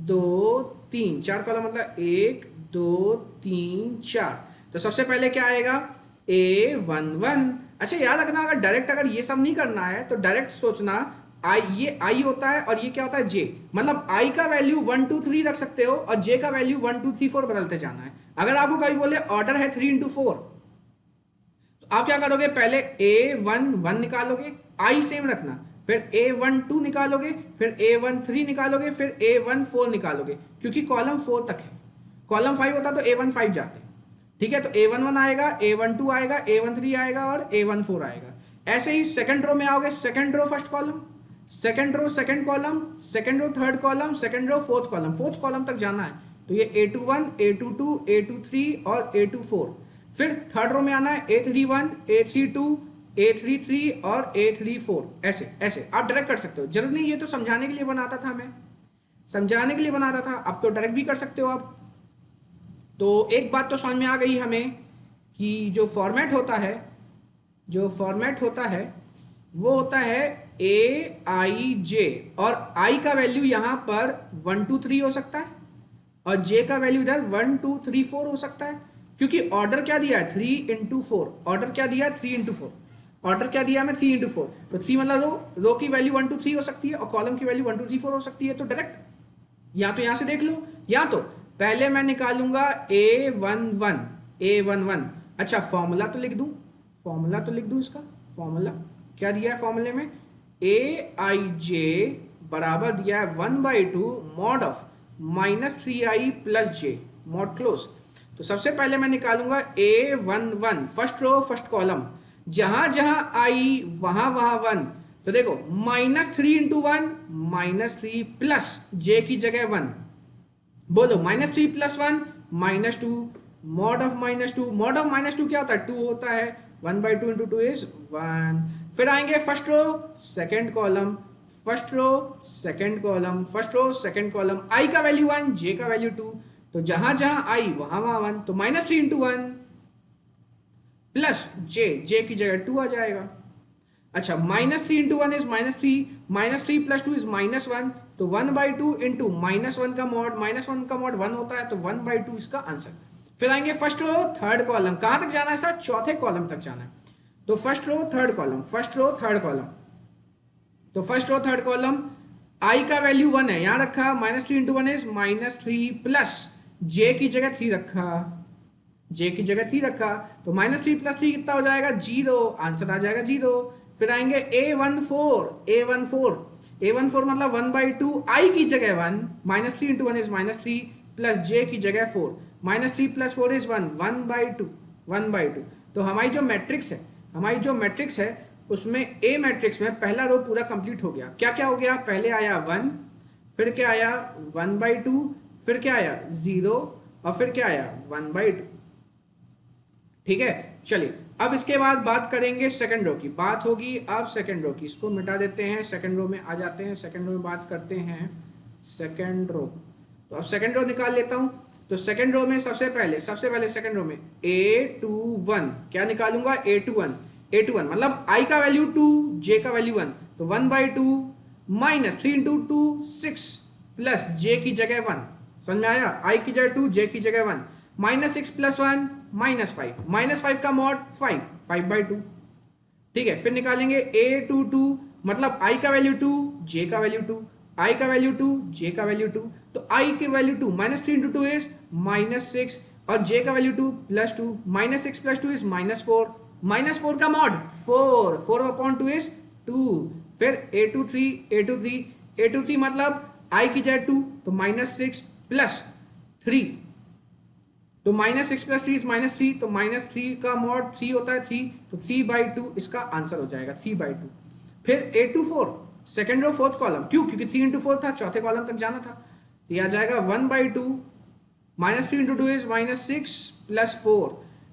2 3, 4 कॉलम मतलब 1 2 3 4। तो सबसे पहले क्या आएगा a11। अच्छा याद रखना, अगर डायरेक्ट अगर ये सब नहीं करना है तो डायरेक्ट सोचना आई, ये आई होता है और ये क्या होता है जे, मतलब आई का वैल्यू 1 2 3 रख सकते हो और जे का वैल्यू 1 2 3 4 बदलते जाना है। अगर आपको कभी बोले ऑर्डर है 3 इंटू 4, तो आप क्या करोगे? पहले a11 निकालोगे, आई सेम रखना, फिर a12 निकालोगे, फिर a13 निकालोगे, फिर a14 निकालोगे, क्योंकि कॉलम 4 तक है। कॉलम 5 होता तो a15 जाते, ठीक है। तो a11 आएगा, a12 आएगा, a13 आएगा और a14 आएगा। ऐसे ही सेकंड रो में आओगे, second row first column, second row second column, second row third column, second row fourth column, fourth column तक जाना है। तो ये a21 a22 a23 और a24। फिर थर्ड रो में आना है a31 a32 a33 और a34। ऐसे ऐसे आप डायरेक्ट कर सकते हो, जरूर नहीं ये तो समझाने के लिए बनाता था, मैं समझाने के लिए बनाता था, अब तो डायरेक्ट भी कर सकते हो आप। तो एक बात तो समझ में आ गई हमें कि जो फॉर्मेट होता है, जो फॉर्मेट होता है वो होता है ए आई जे, और आई का वैल्यू यहाँ पर 1 2 3 हो सकता है और जे का वैल्यू इधर 1 2 3 4 हो सकता है, क्योंकि ऑर्डर क्या दिया है 3 इंटू 4, ऑर्डर क्या दिया है 3 इंटू 4, ऑर्डर क्या दिया है 3 इंटू 4। तो 3 मतलब रो की वैल्यू 1 2 3 हो सकती है और कॉलम की वैल्यू 1 2 3 4 हो सकती है। तो डायरेक्ट या तो यहाँ से देख लो, या तो पहले मैं निकालूंगा a11। अच्छा फॉर्मूला तो लिख दूं, फॉर्मूला तो लिख दूं, इसका फॉर्मूला क्या दिया है फॉर्मूले में, ए आई जे बराबर दिया है 1/2 mod of -3i plus J mod close. तो सबसे पहले मैं निकालूंगा a11 first row first column, जहां जहां आई वहां वहां 1। तो देखो -3 इंटू 1 -3 प्लस जे की जगह 1, बोलो -3 plus 1 -2 mod of -2, mod of -2 क्या होता है 2 होता है, 1/2 इंटू 2 इज 1। फिर आएंगे first row second column, first row second column, first row second column, I का वैल्यू 1 जे का वैल्यू 2, तो जहां जहां आई वहां वहां 1, तो -3 इंटू 1 प्लस जे की जगह 2 आ जाएगा। अच्छा -3 इंटू 1 इज -3 प्लस 2 इज -1, तो 1/2 इंटू -1 का मॉड, -1 का मॉड 1 होता है, तो 1/2 इसका आंसर। फिर आएंगे फर्स्ट रो थर्ड कॉलम, कहां तक जाना है सर? चौथे कॉलम तक जाना है। तो first row third column, first row third column, तो first row third column I का वैल्यू 1 है, यहां रखा, -3 इंटू 1 इज -3 प्लस जे की जगह 3 रखा, जे की जगह 3 रखा, तो -3 प्लस 3 कितना हो जाएगा 0, आंसर आ जाएगा 0। फिर आएंगे a14 मतलब 1/2 आई की जगह 1, -3 इंटू 1 इज -3 प्लस जे की जगह 4, -3 प्लस 4 इज 1, 1/2। तो हमारी जो मैट्रिक्स है, हमारी जो मैट्रिक्स है उसमें ए मैट्रिक्स में पहला रो पूरा कंप्लीट हो गया। क्या क्या हो गया? पहले आया 1, फिर क्या आया 1/2, फिर क्या आया 0 और फिर क्या आया 1/2। ठीक है, चलिए अब इसके बाद बात करेंगे सेकंड रो की, बात होगी अब सेकंड रो की। इसको मिटा देते हैं, सेकंड रो में आ जाते हैं, सेकंड रो में बात करते हैं सेकंड रो। तो अब सेकंड रो निकाल लेता हूं। तो सेकंड रो में सबसे पहले सेकंड रो में A21 क्या निकालूंगा, A21 मतलब I का वैल्यू 2, J का वैल्यू 1, तो 1/2 माइनस 3 इंटू 2 6 प्लस J की जगह 1, समझ में आया, I की जगह 2, J की जगह 1, -6 + 1 -5 का मॉड 5/2, ठीक है। फिर निकालेंगे A22 मतलब I का वैल्यू 2, J का वैल्यू 2, I का वैल्यू 2, J का वैल्यू 2, तो I की वैल्यू 2, -3 इंटू 2 इज -6 और J का वैल्यू 2 +2, -6 + 2 इज -4, -4 का मॉड 4/2 इज 2। फिर A23 मतलब I की जगह 2, तो -6 + 3, तो -6 + 3 इज -3, तो -3 का मॉड 3 होता है 3, तो 3/2 इसका आंसर हो जाएगा 3/2। फिर A24 second row fourth column, क्योंकि 3 इंटू 4 था, चौथे कॉलम तक जाना था, तो यह आ जाएगा 1/2 -3 इंटू 2 इज -6 + 4,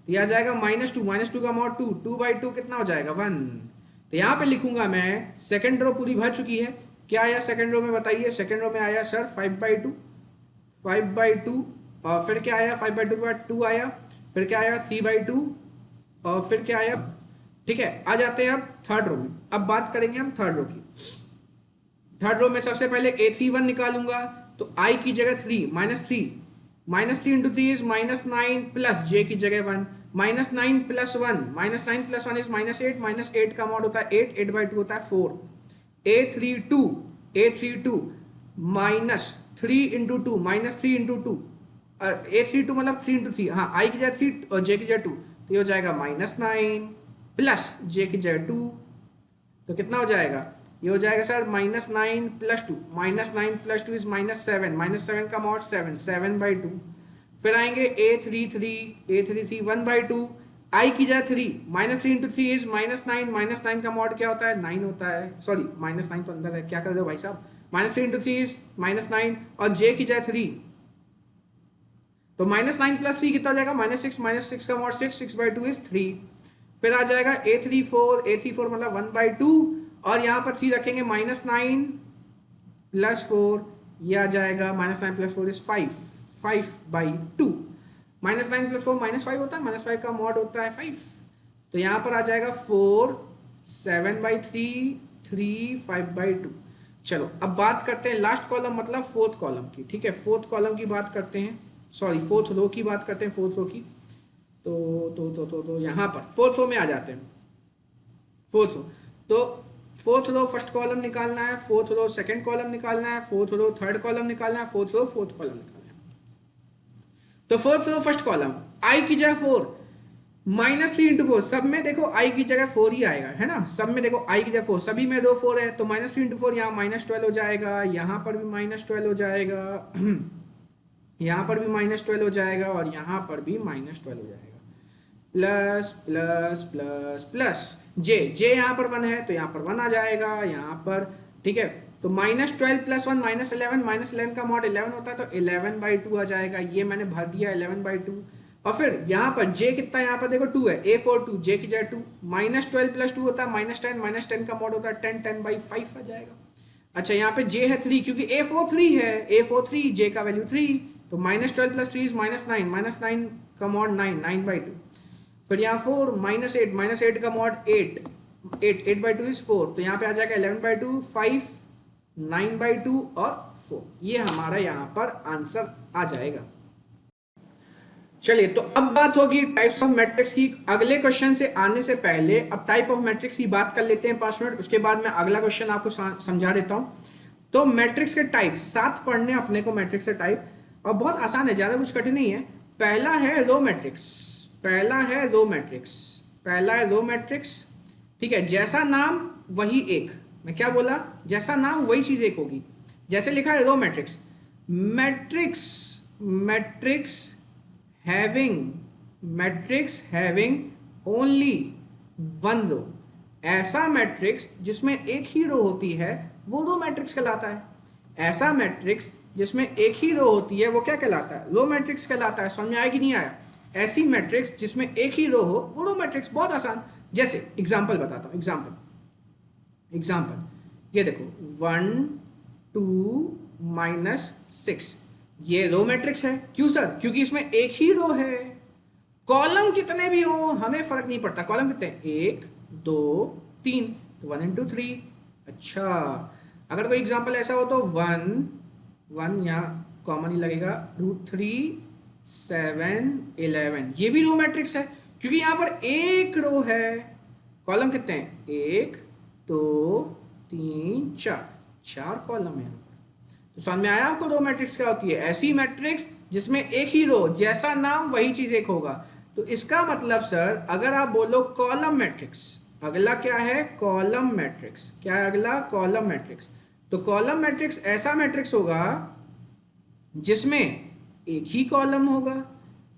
तो यह आ जाएगा -2 का मॉड 2, 2/2 कितना हो जाएगा 1। तो यहाँ पे लिखूंगा मैं, सेकेंड रो पूरी भर चुकी है, क्या आया सेकेंड रो में बताइए, सेकेंड रो में आया सर 5/2 और फिर क्या आया 5/2 के बाद 2 आया, फिर क्या आया 3/2 और फिर क्या आया, ठीक है। आ जाते हैं अब थर्ड रो में, अब बात करेंगे हम थर्ड रो की। थर्ड रो में सबसे पहले A31 निकालूंगा, तो I की जगह 3 -3 इंटू 3 इज -9 प्लस J की जगह 1, -9 + 1 इज -8 का मॉड होता है 8, 8/2 होता है 4। A32 -3 इंटू 2 -3 इंटू 2, A32 मतलब 3 इंटू 3, हाँ I की जगह 3 और J की जगह 2, तो ये हो जाएगा -9 प्लस J की जगह 2, तो कितना हो जाएगा, ये हो जाएगा सर -9 + 2, -9 + 2 इज -7 का मॉड 7/2। फिर आएंगे A33 1/2, I की जगह 3, -3 इंटू 3 इज -9 का मॉड क्या होता है 9 होता है, सॉरी -9 तो अंदर है, क्या कर रहे हो भाई साहब, -3 इंटू 3 इज -9 और J की जगह 3, तो -9 + 3 कितना हो जाएगा -6 का मॉड 6/2 इज 3। फिर आ जाएगा A34 मतलब 1/2 और यहाँ पर 3 रखेंगे -9 + 4, ये आ जाएगा -9 + 4 इज 5/2, -9 + 4 -5 होता है, -5 का मॉड होता है 5, तो यहाँ पर आ जाएगा 4 7/3 3 5/2। चलो अब बात करते हैं लास्ट कॉलम मतलब फोर्थ कॉलम की, ठीक है, फोर्थ कॉलम की बात करते हैं, सॉरी फोर्थ रो की बात करते हैं, फोर्थ रो की, तो यहाँ पर फोर्थ रो में आ जाते हैं। फोर्थ रो, तो फोर्थ रो फर्स्ट कॉलम निकालना है, फोर्थ रो सेकंड कॉलम निकालना है, फोर्थ रो थर्ड कॉलम निकालना है, फोर्थ रो फोर्थ कॉलम निकालना है। तो fourth row first column I की जगह 4, -3 इंटू 4, सब में देखो I की जगह 4 ही आएगा, है ना, सब में देखो I की जगह 4, सभी में 2 4 है, तो -3 इंटू 4 यहाँ -12 हो जाएगा, यहाँ पर भी -12 हो जाएगा यहाँ पर भी -12 हो जाएगा और यहाँ पर भी -12 हो जाएगा, plus plus plus plus J यहाँ पर 1 है तो यहाँ पर 1 आ जाएगा यहाँ पर, ठीक है। तो -12 + 1 -11 का मॉड 11 होता है, तो 11/2 आ जाएगा, ये मैंने भर दिया 11/2। और फिर यहाँ पर J कितना, यहाँ पर देखो 2 है, A42 J की जगह 2, -12 + 2 होता है -10 का मॉड होता है 10/5 आ जाएगा। अच्छा यहाँ पे J है 3, क्योंकि A43 है, A43 J का वैल्यू 3, तो -12 + 3 इज -9 का मॉड 9/2। फिर यहाँ 4 -8 का मॉड 8/2 इज 4, तो यहाँ पे आ जाएगा 11/2 5 9/2 और 4, ये हमारा यहाँ पर आंसर आ जाएगा। चलिए तो अब बात होगी टाइप्स ऑफ मैट्रिक्स की। अगले क्वेश्चन से आने से पहले अब टाइप ऑफ मैट्रिक्स की बात कर लेते हैं 5 मिनट, उसके बाद मैं अगला क्वेश्चन आपको समझा देता हूं। तो मैट्रिक्स के टाइप 7 पढ़ने अपने को मैट्रिक्स के टाइप, और बहुत आसान है, ज्यादा कुछ कठिन नहीं है। पहला है रो मैट्रिक्स, पहला है रो मैट्रिक्स, ठीक है, जैसा नाम वही एक, मैं क्या बोला, जैसा नाम वही चीज एक होगी। जैसे लिखा है row matrix, matrix having only one row, ऐसा मैट्रिक्स जिसमें एक ही रो होती है वो रो मैट्रिक्स कहलाता है। ऐसा मैट्रिक्स जिसमें एक ही रो होती है वो क्या कहलाता है, रो मैट्रिक्स कहलाता है। समझ में आया कि नहीं आया, ऐसी मैट्रिक्स जिसमें एक ही रो हो वो रो मैट्रिक्स। बहुत आसान, जैसे एग्जांपल बताता हूं, एग्जांपल ये देखो 1 2 -6, ये रो मैट्रिक्स है। क्यों सर? क्योंकि इसमें एक ही रो है। कॉलम कितने भी हो हमें फर्क नहीं पड़ता। कॉलम कितने हैं? 1 2 3, तो 1 into 3। अच्छा, अगर कोई एग्जांपल ऐसा हो तो 1 1 यहाँ कॉमन ही लगेगा, √3 7 11, ये भी रो मैट्रिक्स है क्योंकि यहाँ पर एक रो है। कॉलम कितने हैं? 1 2 3 4, 4 कॉलम है। तो समझ में आया आपको रो मैट्रिक्स क्या होती है? ऐसी मैट्रिक्स जिसमें एक ही रो, जैसा नाम वही चीज एक होगा। तो इसका मतलब सर अगर आप बोलो कॉलम मैट्रिक्स, अगला क्या है? Column matrix. क्या है अगला? Column matrix. तो कॉलम मैट्रिक्स ऐसा मैट्रिक्स होगा जिसमें एक ही कॉलम होगा।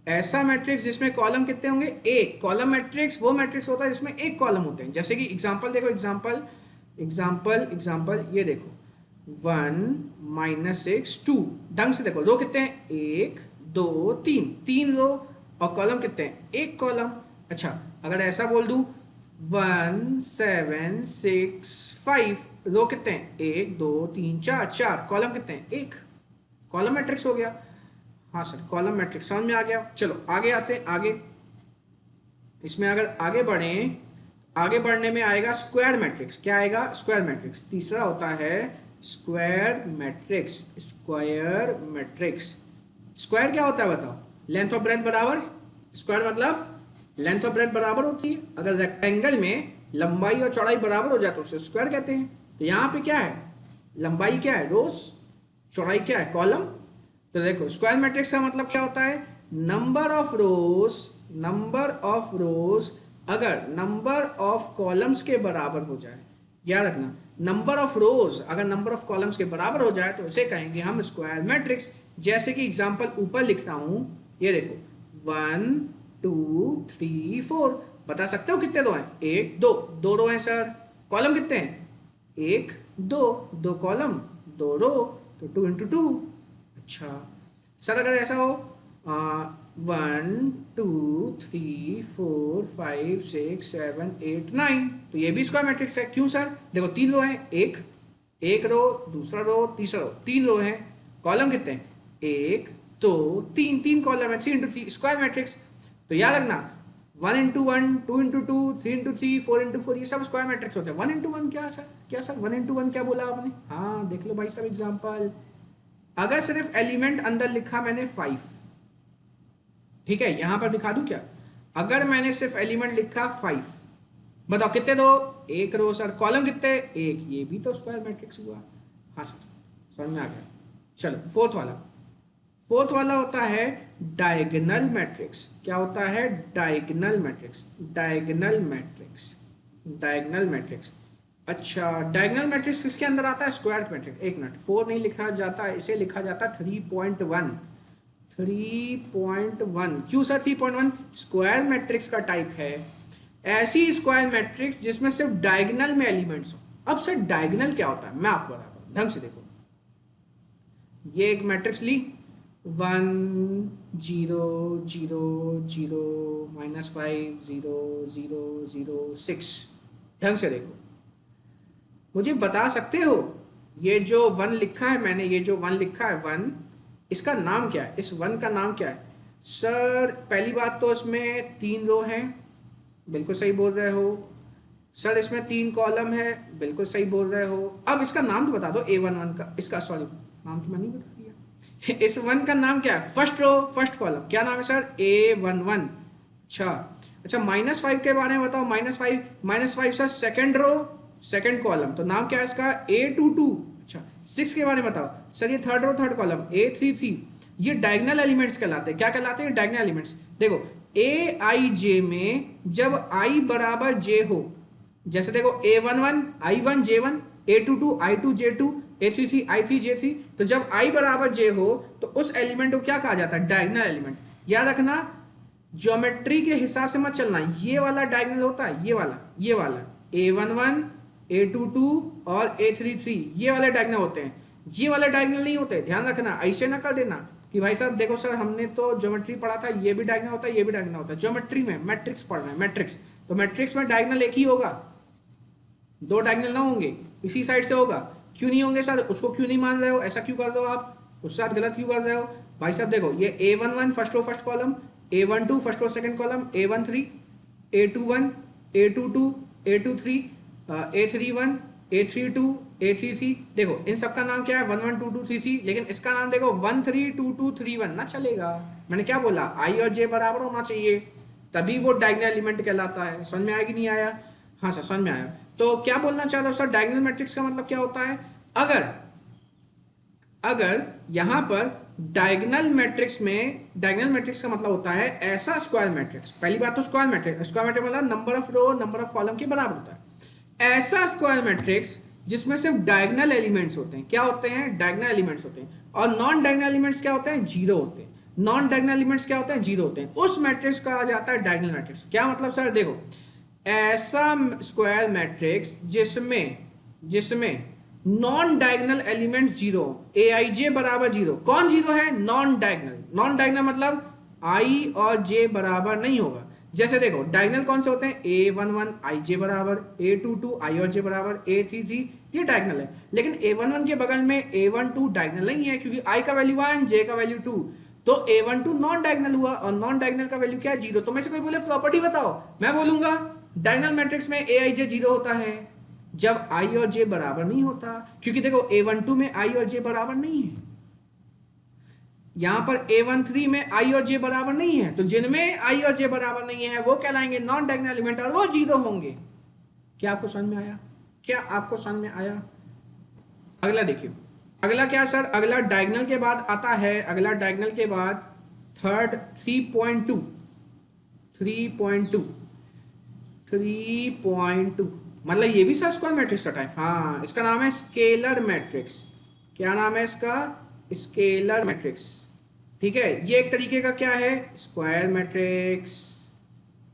ऐसा मैट्रिक्स जिसमें कॉलम कितने होंगे? एक। कॉलम मैट्रिक्स वो मैट्रिक्स होता है जिसमें एक कॉलम होते हैं। जैसे कि एग्जांपल देखो, एग्जांपल एग्जांपल एग्जांपल ये देखो, 1 -6 2। ढंग से देखो, रो कितने हैं? 1 2 3, 3 रो, और कॉलम कितने हैं? एक कॉलम। अच्छा, अगर ऐसा बोल दूं 1 7 6 5, रो कितने हैं? 1 2 3 4, 4 कॉलम कितने हैं? एक। कॉलम मैट्रिक्स हो गया। हाँ सर, कॉलम मैट्रिक्स समझ में आ गया। चलो आगे आते हैं। आगे इसमें अगर आगे बढ़ें, आगे बढ़ने में आएगा स्क्वायर मैट्रिक्स। क्या आएगा? Square matrix. तीसरा होता है square matrix. Square matrix. Square क्या होता है बताओ? लेंथ ऑफ ब्रेथ बराबर। स्क्वायर मतलब लेंथ ऑफ ब्रेथ बराबर होती है। अगर रेक्टेंगल में लंबाई और चौड़ाई बराबर हो जाए तो उसे स्क्वायर कहते हैं। तो यहाँ पे क्या है? लंबाई क्या है? रोज। चौड़ाई क्या है? कॉलम। तो देखो, स्क्वायर मैट्रिक्स का मतलब क्या होता है? Number of rose, number of रोज अगर नंबर ऑफ कॉलम्स के बराबर हो जाए। याद रखना, नंबर ऑफ रोज अगर नंबर ऑफ कॉलम्स के बराबर हो जाए तो उसे कहेंगे हम स्क्वायर मैट्रिक्स। जैसे कि एग्जांपल ऊपर लिख रहा हूं, ये देखो 1 2 3 4। बता सकते हो कितने रो हैं? 1 2, 2 रो हैं सर। कॉलम कितने हैं? 1 2, 2 कॉलम 2 रो, तो 2 into 2। अच्छा सर, अगर ऐसा हो 1 2 3 4 5 6 7 8 9, तो ये भी स्क्वायर मैट्रिक्स है। क्यों सर? देखो 3 रो हैं, एक रो, दूसरा रो, तीसरा रो, 3 रो हैं। कॉलम कितने हैं? 1 2 3, 3 कॉलम है, 3 into 3 स्क्वायर मैट्रिक्स। तो याद रखना 1 into 1 2 into 2 3 into 3 4 into 4, ये सब स्क्वायर मैट्रिक्स होते हैं। 1 into 1 क्या सर? क्या सर 1 into 1 क्या बोला आपने? हाँ देख लो भाई साहब एग्जांपल। अगर सिर्फ एलिमेंट अंदर लिखा मैंने 5, ठीक है, यहां पर दिखा दूं क्या? अगर मैंने सिर्फ एलिमेंट लिखा 5, बताओ कितने रो? एक रो सर। कॉलम कितने? एक, ये भी तो स्क्वायर मैट्रिक्स हुआ। हाँ सर, समझ में आ गया। चलो फोर्थ वाला। फोर्थ वाला होता है डायगोनल मैट्रिक्स। क्या होता है? Diagonal matrix. Diagonal matrix. Diagonal matrix. अच्छा, डायगोनल मैट्रिक्स किसके अंदर आता है? Square matrix. एक मिनट, 4 नहीं लिखा जाता, इसे लिखा जाता 3.1। 3.1 क्यों सर 3.1? स्क्वायर मैट्रिक्स का टाइप है ऐसी स्क्वायर मैट्रिक्स जिसमें सिर्फ डायगोनल में एलिमेंट्स हो। अब सर डायगोनल क्या होता है मैं आपको बताता हूं, ढंग से देखो। ये एक मैट्रिक्स ली, 1 0 0 0 -5 0 0 0 6। ढंग से देखो, मुझे बता सकते हो ये जो 1 लिखा है मैंने, ये जो 1 लिखा है 1, इसका नाम क्या है? इस 1 का नाम क्या है? सर पहली बात तो इसमें 3 रो हैं, बिल्कुल सही बोल रहे हो। सर इसमें 3 कॉलम है, बिल्कुल सही बोल रहे हो। अब इसका नाम तो बता दो A11 का। इसका सॉरी, नाम तो मैं नहीं बता दिया। इस 1 का नाम क्या है? फर्स्ट रो फर्स्ट कॉलम क्या नाम है सर? A11। अच्छा अच्छा, -5 के बारे में बताओ। -5 sir second row second column, तो नाम क्या है इसका? A22। अच्छा, 6 के बारे में बताओ। सर ये third row third column A33। ये डायगोनल एलिमेंट्स कहलाते हैं। क्या कहलाते हैं? Diagonal elements. देखो AIJ में जब I बराबर J हो, जैसे देखो A11 I1 J1, A22 I2 J2, A33 I3 J3, तो जब I बराबर J हो तो उस एलिमेंट को क्या कहा जाता है? Diagonal element. याद रखना, ज्योमेट्री के हिसाब से मत चलना। ये वाला डायगोनल होता है, ये वाला A11 A22 और A33, ये वाले डायगोनल होते हैं। ये वाले डायगोनल नहीं होते, ध्यान रखना। ऐसे ना कर देना कि भाई साहब देखो सर हमने तो ज्योमेट्री पढ़ा था, ये भी डायगोनल होता है, ये भी डायगोनल होता है। ज्योमेट्री में मैट्रिक्स पढ़ना है, मैट्रिक्स। तो मैट्रिक्स में डायगोनल एक ही होगा, 2 डायगोनल ना होंगे। इसी साइड से होगा। क्यों नहीं होंगे सर? उसको क्यों नहीं मान रहे हो? ऐसा क्यों कर रहे हो आप? उसके साथ गलत क्यों कर रहे हो भाई साहब? देखो ये A11 first row first column, A12 first row second column, A13, A21, A22, A23, A31, A32, A33। देखो इन सब का नाम क्या है? 112223, लेकिन इसका नाम देखो 132231 ना चलेगा। मैंने क्या बोला? आई और जे बराबर होना चाहिए, तभी वो डायगोनल एलिमेंट कहलाता है। समझ में आया कि नहीं आया? हाँ सर समझ में आया। तो क्या बोलना चाह रहे हो सर? डायगोनल मैट्रिक्स का मतलब क्या होता है? अगर अगर यहां पर डायगोनल मैट्रिक्स में, डायगोनल मैट्रिक्स का मतलब होता है ऐसा स्क्वायर मैट्रिक्स। पहली बात तो स्क्वायर मैट्रिक्स, स्क्वायर मैट्रिक्स मतलब number of row number of column के बराबर होता है। ऐसा स्क्वायर मैट्रिक्स जिसमें सिर्फ डायगोनल एलिमेंट्स होते हैं। क्या होते हैं? डायगोनल एलिमेंट्स होते हैं। और नॉन डायगोनल एलिमेंट्स क्या होते हैं? जीरो होते हैं। नॉन डायगोनल एलिमेंट्स क्या होते हैं? जीरो होते हैं। उस मैट्रिक्स को कहा जाता है डायगोनल मैट्रिक्स। क्या मतलब सर? देखो ऐसा स्क्वायर मैट्रिक्स जिसमें जिसमें नॉन डायगोनल एलिमेंट्स जीरो, ए आई जे बराबर जीरो। कौन जीरो है? Non diagonal. नॉन डायगोनल मतलब आई और जे बराबर नहीं होगा। जैसे देखो डायगोनल कौन से होते हैं? A11 आई जे बराबर, A22 आई और जे बराबर, A33 ये डायगोनल है। लेकिन A11 के बगल में A12 डायगोनल नहीं है, क्योंकि आई का वैल्यू 1, जे का वैल्यू 2। तो A12 नॉन डायगोनल हुआ, और नॉन डायगोनल का वैल्यू क्या है? जीरो। तो मैं से कोई बोले प्रॉपर्टी बताओ, मैं बोलूंगा डायगोनल मैट्रिक्स में ए आई जे जीरो होता है जब आई और जे बराबर नहीं होता। क्योंकि देखो A12 में आई और जे बराबर नहीं है, यहां पर A13 में आई और जे बराबर नहीं है। तो जिनमें आई और जे बराबर नहीं है वो कहलाएंगे नॉन डायगोनल एलिमेंट, और वो जीरो होंगे। क्या आपको समझ में आया? क्या आपको समझ में आया? अगला देखिए, अगला क्या सर? अगला डायगोनल के बाद आता है, अगला डायगोनल के बाद थर्ड 3.2, 3.2, 3.2 मतलब ये भी सर स्क्वायर मैट्रिक्स का टाइप। हाँ इसका नाम है स्केलर मैट्रिक्स। क्या नाम है इसका? Scalar matrix. ठीक है, ये एक तरीके का क्या है? Square matrix,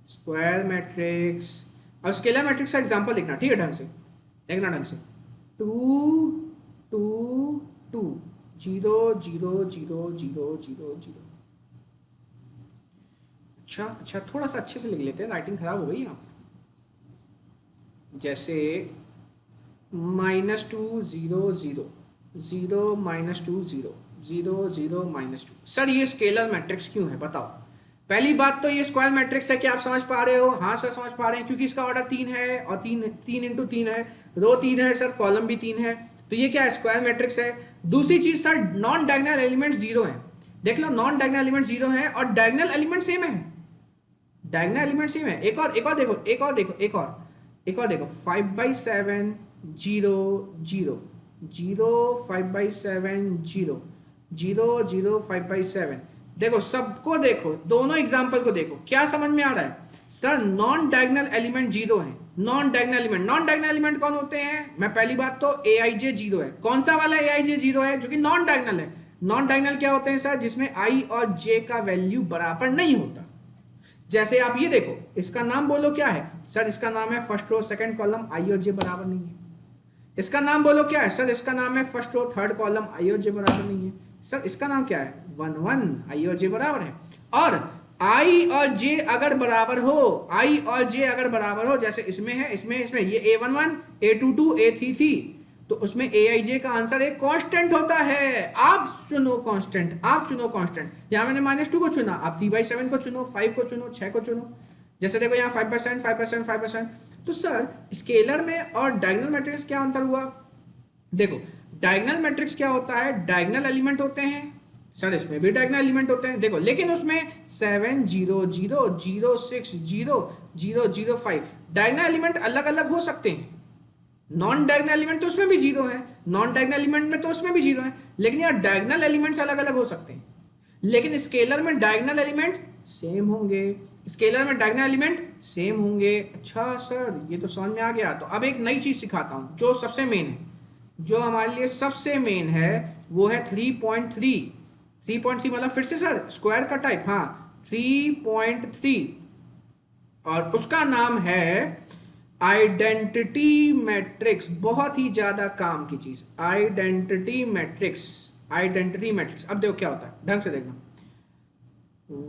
square matrix. और स्केलर मैट्रिक्स का एग्जांपल देखना, ठीक है, ढंग से देखना, ढंग से। 2 2 2 0 0 0 0 0 0। अच्छा अच्छा, थोड़ा सा अच्छे से लिख लेते हैं, राइटिंग खराब हो गई यहाँ पर। जैसे -2 0 0 0 -2 0 0 0 -2। सर ये स्केलर मैट्रिक्स क्यों है बताओ? पहली बात तो ये स्क्वायर मैट्रिक्स है कि आप समझ पा रहे हो? हाँ सर समझ पा रहे हैं, क्योंकि इसका ऑर्डर 3 है, और 3 इंटू 3 है, रो 3 है सर, कॉलम भी 3 है। तो ये क्या है? स्क्वायर मैट्रिक्स है। दूसरी चीज sir, non diagonal element zero है। देख लो, नॉन डायगोनल एलिमेंट जीरो है और डायगोनल एलिमेंट सेम है। डायगोनल एलिमेंट सेम है। एक और देखो, एक और देखो 5/7 0 0 0 5/7 0 0 0 5/7। देखो सबको देखो, दोनों एग्जाम्पल को देखो, क्या समझ में आ रहा है? Sir non diagonal element zero है। Non diagonal element, non diagonal element कौन होते हैं? मैं पहली बात तो ए आई जे जीरो है। कौन सा वाला ए आई जे जीरो है? जो कि नॉन डायगोनल है। नॉन डायगोनल क्या होते हैं सर? जिसमें आई और जे का वैल्यू बराबर नहीं होता। जैसे आप ये देखो, इसका नाम बोलो क्या है? सर इसका नाम है first row second column i और जे बराबर नहीं है। इसका नाम बोलो क्या है? सर इसका नाम है first row third column i और जे बराबर नहीं है। सर इसका नाम क्या है? 1 1 आई और जे बराबर है। और आई और जे अगर बराबर हो, आई और जे अगर बराबर हो, जैसे इसमें है, इसमें ये A11 A22 A33, तो उसमें ए आई जे का आंसर एक कांस्टेंट होता है। आप चुनो कांस्टेंट, आप चुनो कांस्टेंट। यहां मैंने -2 को चुना, आप 3/7 को चुनो, 5 को चुनो, 6 को चुनो। जैसे देखो यहाँ 5/7 5/7 5/7। तो सर स्केलर में और डायगोनल मैट्रिक्स क्या अंतर हुआ? देखो डायगोनल मैट्रिक्स क्या होता है? डायगोनल एलिमेंट होते हैं सर, इसमें भी डायगोनल एलिमेंट होते हैं। देखो लेकिन उसमें 7 0 0 0 6 0 0 0 5 डायगोनल एलिमेंट अलग अलग हो सकते हैं। नॉन डायगोनल एलिमेंट तो उसमें भी जीरो है, नॉन डायगोनल एलिमेंट में तो उसमें भी जीरो है, लेकिन यार डायगोनल एलिमेंट्स अलग अलग हो सकते हैं। लेकिन स्केलर में डायगोनल एलिमेंट सेम होंगे, स्केलर में डायगोनल एलिमेंट सेम होंगे। अच्छा सर ये तो समझ में आ गया। तो अब एक नई चीज सिखाता हूं जो सबसे मेन है, जो हमारे लिए सबसे मेन है, वो है 3.3। 3.3 मतलब फिर से सर स्क्वायर का टाइप, हाँ 3.3, और उसका नाम है आइडेंटिटी मैट्रिक्स। बहुत ही ज्यादा काम की चीज, आइडेंटिटी मैट्रिक्स। आइडेंटिटी मैट्रिक्स अब देखो क्या होता है, ढंग से देखना।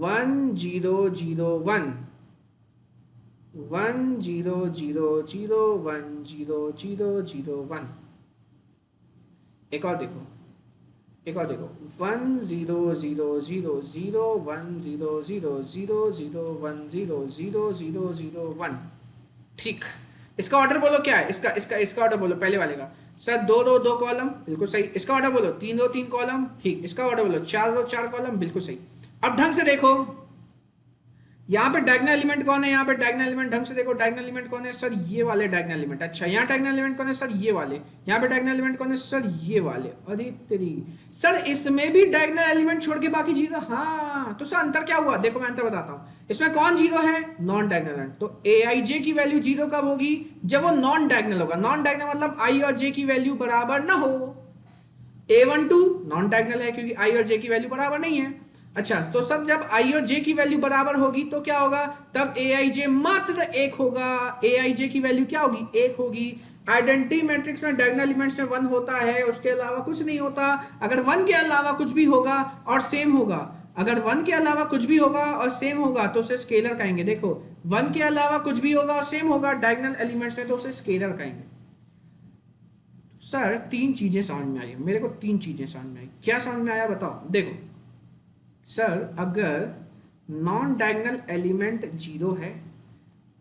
1 0 0 1 1 0 0 0 1 0 0 0 1। एक और देखो एक और देखो 1 0 0 0 0 1 0 0 0 0 1 0 0 0 0 1। ठीक, इसका ऑर्डर बोलो क्या है, इसका ऑर्डर बोलो पहले वाले का। सर 2 रो 2 कॉलम, बिल्कुल सही। इसका ऑर्डर बोलो 3 रो 3 कॉलम, ठीक। इसका ऑर्डर बोलो 4 रो 4 कॉलम, बिल्कुल सही। अब ढंग से देखो यहाँ पे डायगोनल एलिमेंट कौन है, यहाँ पे डायगोनल एलिमेंट ढंग से देखो, डायगोनल एलिमेंट कौन है सर, ये वाले डायगोनल एलिमेंट। अच्छा, यहाँ डायगोनल एलिमेंट कौन है सर, ये वाले। यहाँ पे डायगोनल एलिमेंट कौन है सर, ये वाले। अरे तेरी सर, इसमें भी डायगोनल एलिमेंट छोड़ के बाकी जीरो। हाँ, तो सर अंतर क्या हुआ, देखो मैं अंतर बताता हूँ। इसमें कौन जीरो है, नॉन डायगोनल एलिमेंट। तो aij की वैल्यू जीरो कब होगी, जब वो नॉन डायगोनल होगा। नॉन डायगोनल मतलब i और j की वैल्यू बराबर ना हो। a12 नॉन डायगोनल है क्योंकि i और j की वैल्यू बराबर नहीं है। अच्छा, तो सब जब i और j की वैल्यू बराबर होगी तो क्या होगा, तब aij मात्र एक होगा। aij की वैल्यू क्या होगी, एक होगी। आइडेंटिटी मैट्रिक्स में डायगोनल एलिमेंट्स में 1 होता है, उसके अलावा कुछ नहीं होता। अगर 1 के अलावा कुछ भी होगा और सेम होगा, अगर 1 के अलावा कुछ भी होगा और सेम होगा तो उसे स्केलर कहेंगे। देखो 1 के अलावा कुछ भी होगा और सेम होगा डायगोनल एलिमेंट्स में तो उसे स्केलर कहेंगे। सर 3 चीजें समझ में आई, मेरे को 3 चीजें समझ में आई। क्या समझ में आया बताओ। देखो सर, अगर नॉन डायगोनल एलिमेंट जीरो है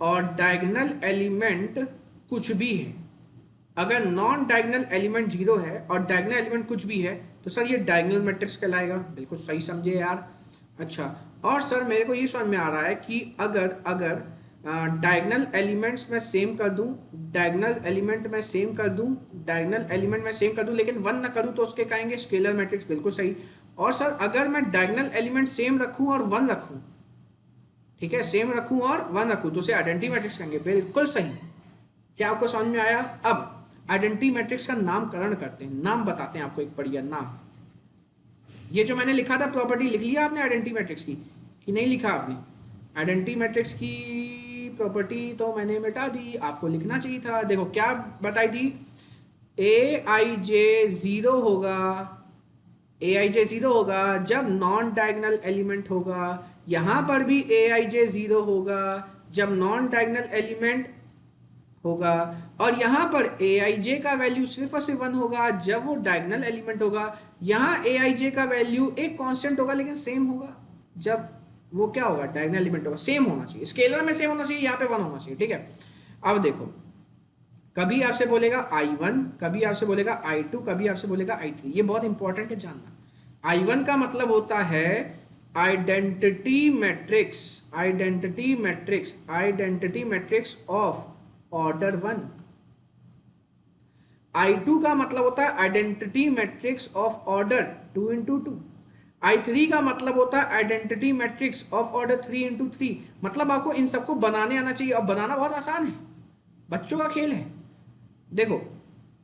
और डायगोनल एलिमेंट कुछ भी है, अगर नॉन डायगोनल एलिमेंट जीरो है और डायगोनल एलिमेंट कुछ भी है तो सर ये डायगोनल मैट्रिक्स कहलाएगा। बिल्कुल सही समझे यार। अच्छा, और सर मेरे को ये समझ में आ रहा है कि अगर डायगोनल एलिमेंट्स में सेम कर दूं, डायगोनल एलिमेंट में सेम कर दूं, डायगोनल एलिमेंट में सेम कर दूं लेकिन 1 ना करूं तो उसके कहेंगे स्केलर मैट्रिक्स। बिल्कुल सही। और सर अगर मैं डायगोनल एलिमेंट सेम रखूं और 1 रखूं, ठीक है, सेम रखूं और 1 रखूं तो उसे आइडेंटिटी मैट्रिक्स कहेंगे। बिल्कुल सही। क्या आपको समझ में आया। अब आइडेंटिटी मैट्रिक्स का नामकरण करते हैं, नाम बताते हैं आपको एक बढ़िया नाम। ये जो मैंने लिखा था प्रॉपर्टी, लिख लिया आपने आइडेंटिटी मैट्रिक्स की कि नहीं लिखा आपने। आइडेंटिटी मैट्रिक्स की प्रॉपर्टी तो मैंने मिटा दी, आपको लिखना चाहिए था। देखो क्या बताई थी, ए आई जे जीरो होगा, ए आई जे जीरो होगा जब नॉन डायगोनल एलिमेंट होगा। यहां पर भी ए आई जे जीरो होगा जब नॉन डायगोनल एलिमेंट होगा। और यहां पर ए आई जे का वैल्यू सिर्फ और सिर्फ 1 होगा जब वो डायगोनल एलिमेंट होगा। यहां ए आई जे का वैल्यू एक कांस्टेंट होगा लेकिन सेम होगा जब वो क्या होगा, डायगोनल एलिमेंट होगा। सेम होना चाहिए, स्केलर में सेम होना चाहिए, यहाँ पे 1 होना चाहिए। ठीक है, अब देखो कभी आपसे बोलेगा I1, कभी आपसे बोलेगा I2, कभी आपसे बोलेगा I3। ये बहुत इंपॉर्टेंट है जानना। I1 का मतलब होता है identity matrix, identity matrix, identity matrix of order 1। I2 का मतलब होता है identity matrix of order 2x2। I3 का मतलब होता है identity matrix of order 3x3। मतलब आपको इन सबको बनाने आना चाहिए। अब बनाना बहुत आसान है, बच्चों का खेल है। देखो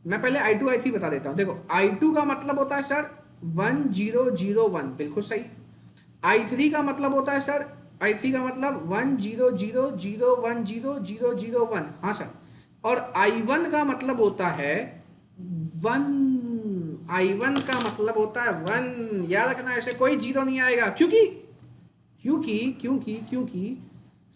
मैं पहले I2 I3 बता देता हूं। देखो I2 का मतलब होता है सर 1 0 0 1, बिल्कुल सही। I3 का मतलब होता है सर, I3 का मतलब 1 0 0 0 1 0 0 0 1, हाँ सर। और I1 का मतलब होता है 1, I1 का मतलब होता है 1। याद रखना, ऐसे कोई जीरो नहीं आएगा क्योंकि क्योंकि क्योंकि क्योंकि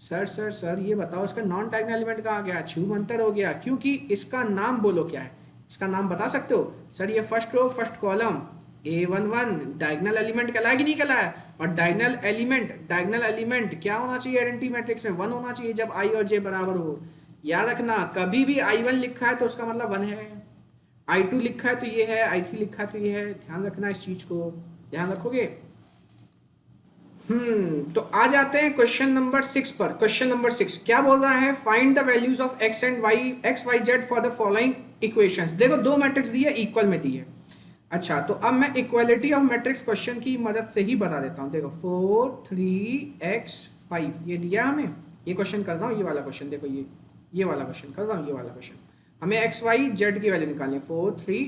सर ये बताओ इसका नॉन डायगोनल एलिमेंट कहाँ गया, छूमंतर हो गया। क्योंकि इसका नाम बोलो क्या है, इसका नाम बता सकते हो। सर ये first row first column A11 diagonal element कहलाया कि नहीं कहलाया। और डायगोनल एलिमेंट क्या होना चाहिए आइडेंटिटी मैट्रिक्स में, 1 होना चाहिए जब I और J बराबर हो। याद रखना, कभी भी I1 लिखा है तो उसका मतलब 1 है, I2 लिखा है तो ये है, I3 लिखा है तो ये है। ध्यान रखना, इस चीज को ध्यान रखोगे। तो आ जाते हैं क्वेश्चन नंबर 6 पर। क्वेश्चन नंबर 6 क्या बोल रहा है, find the values of x and y, x y z for the following equations. देखो दो मैट्रिक्स दी है, इक्वल में दी है। अच्छा, तो अब मैं इक्वालिटी ऑफ मैट्रिक्स क्वेश्चन की मदद से ही बता देता हूं। देखो 4 3 x 5 ये दिया हमें। ये क्वेश्चन कर रहा हूं, ये वाला क्वेश्चन। देखो ये वाला क्वेश्चन कर रहा हूं, ये वाला क्वेश्चन। हमें x y z की वैल्यू निकालनी है, 4 3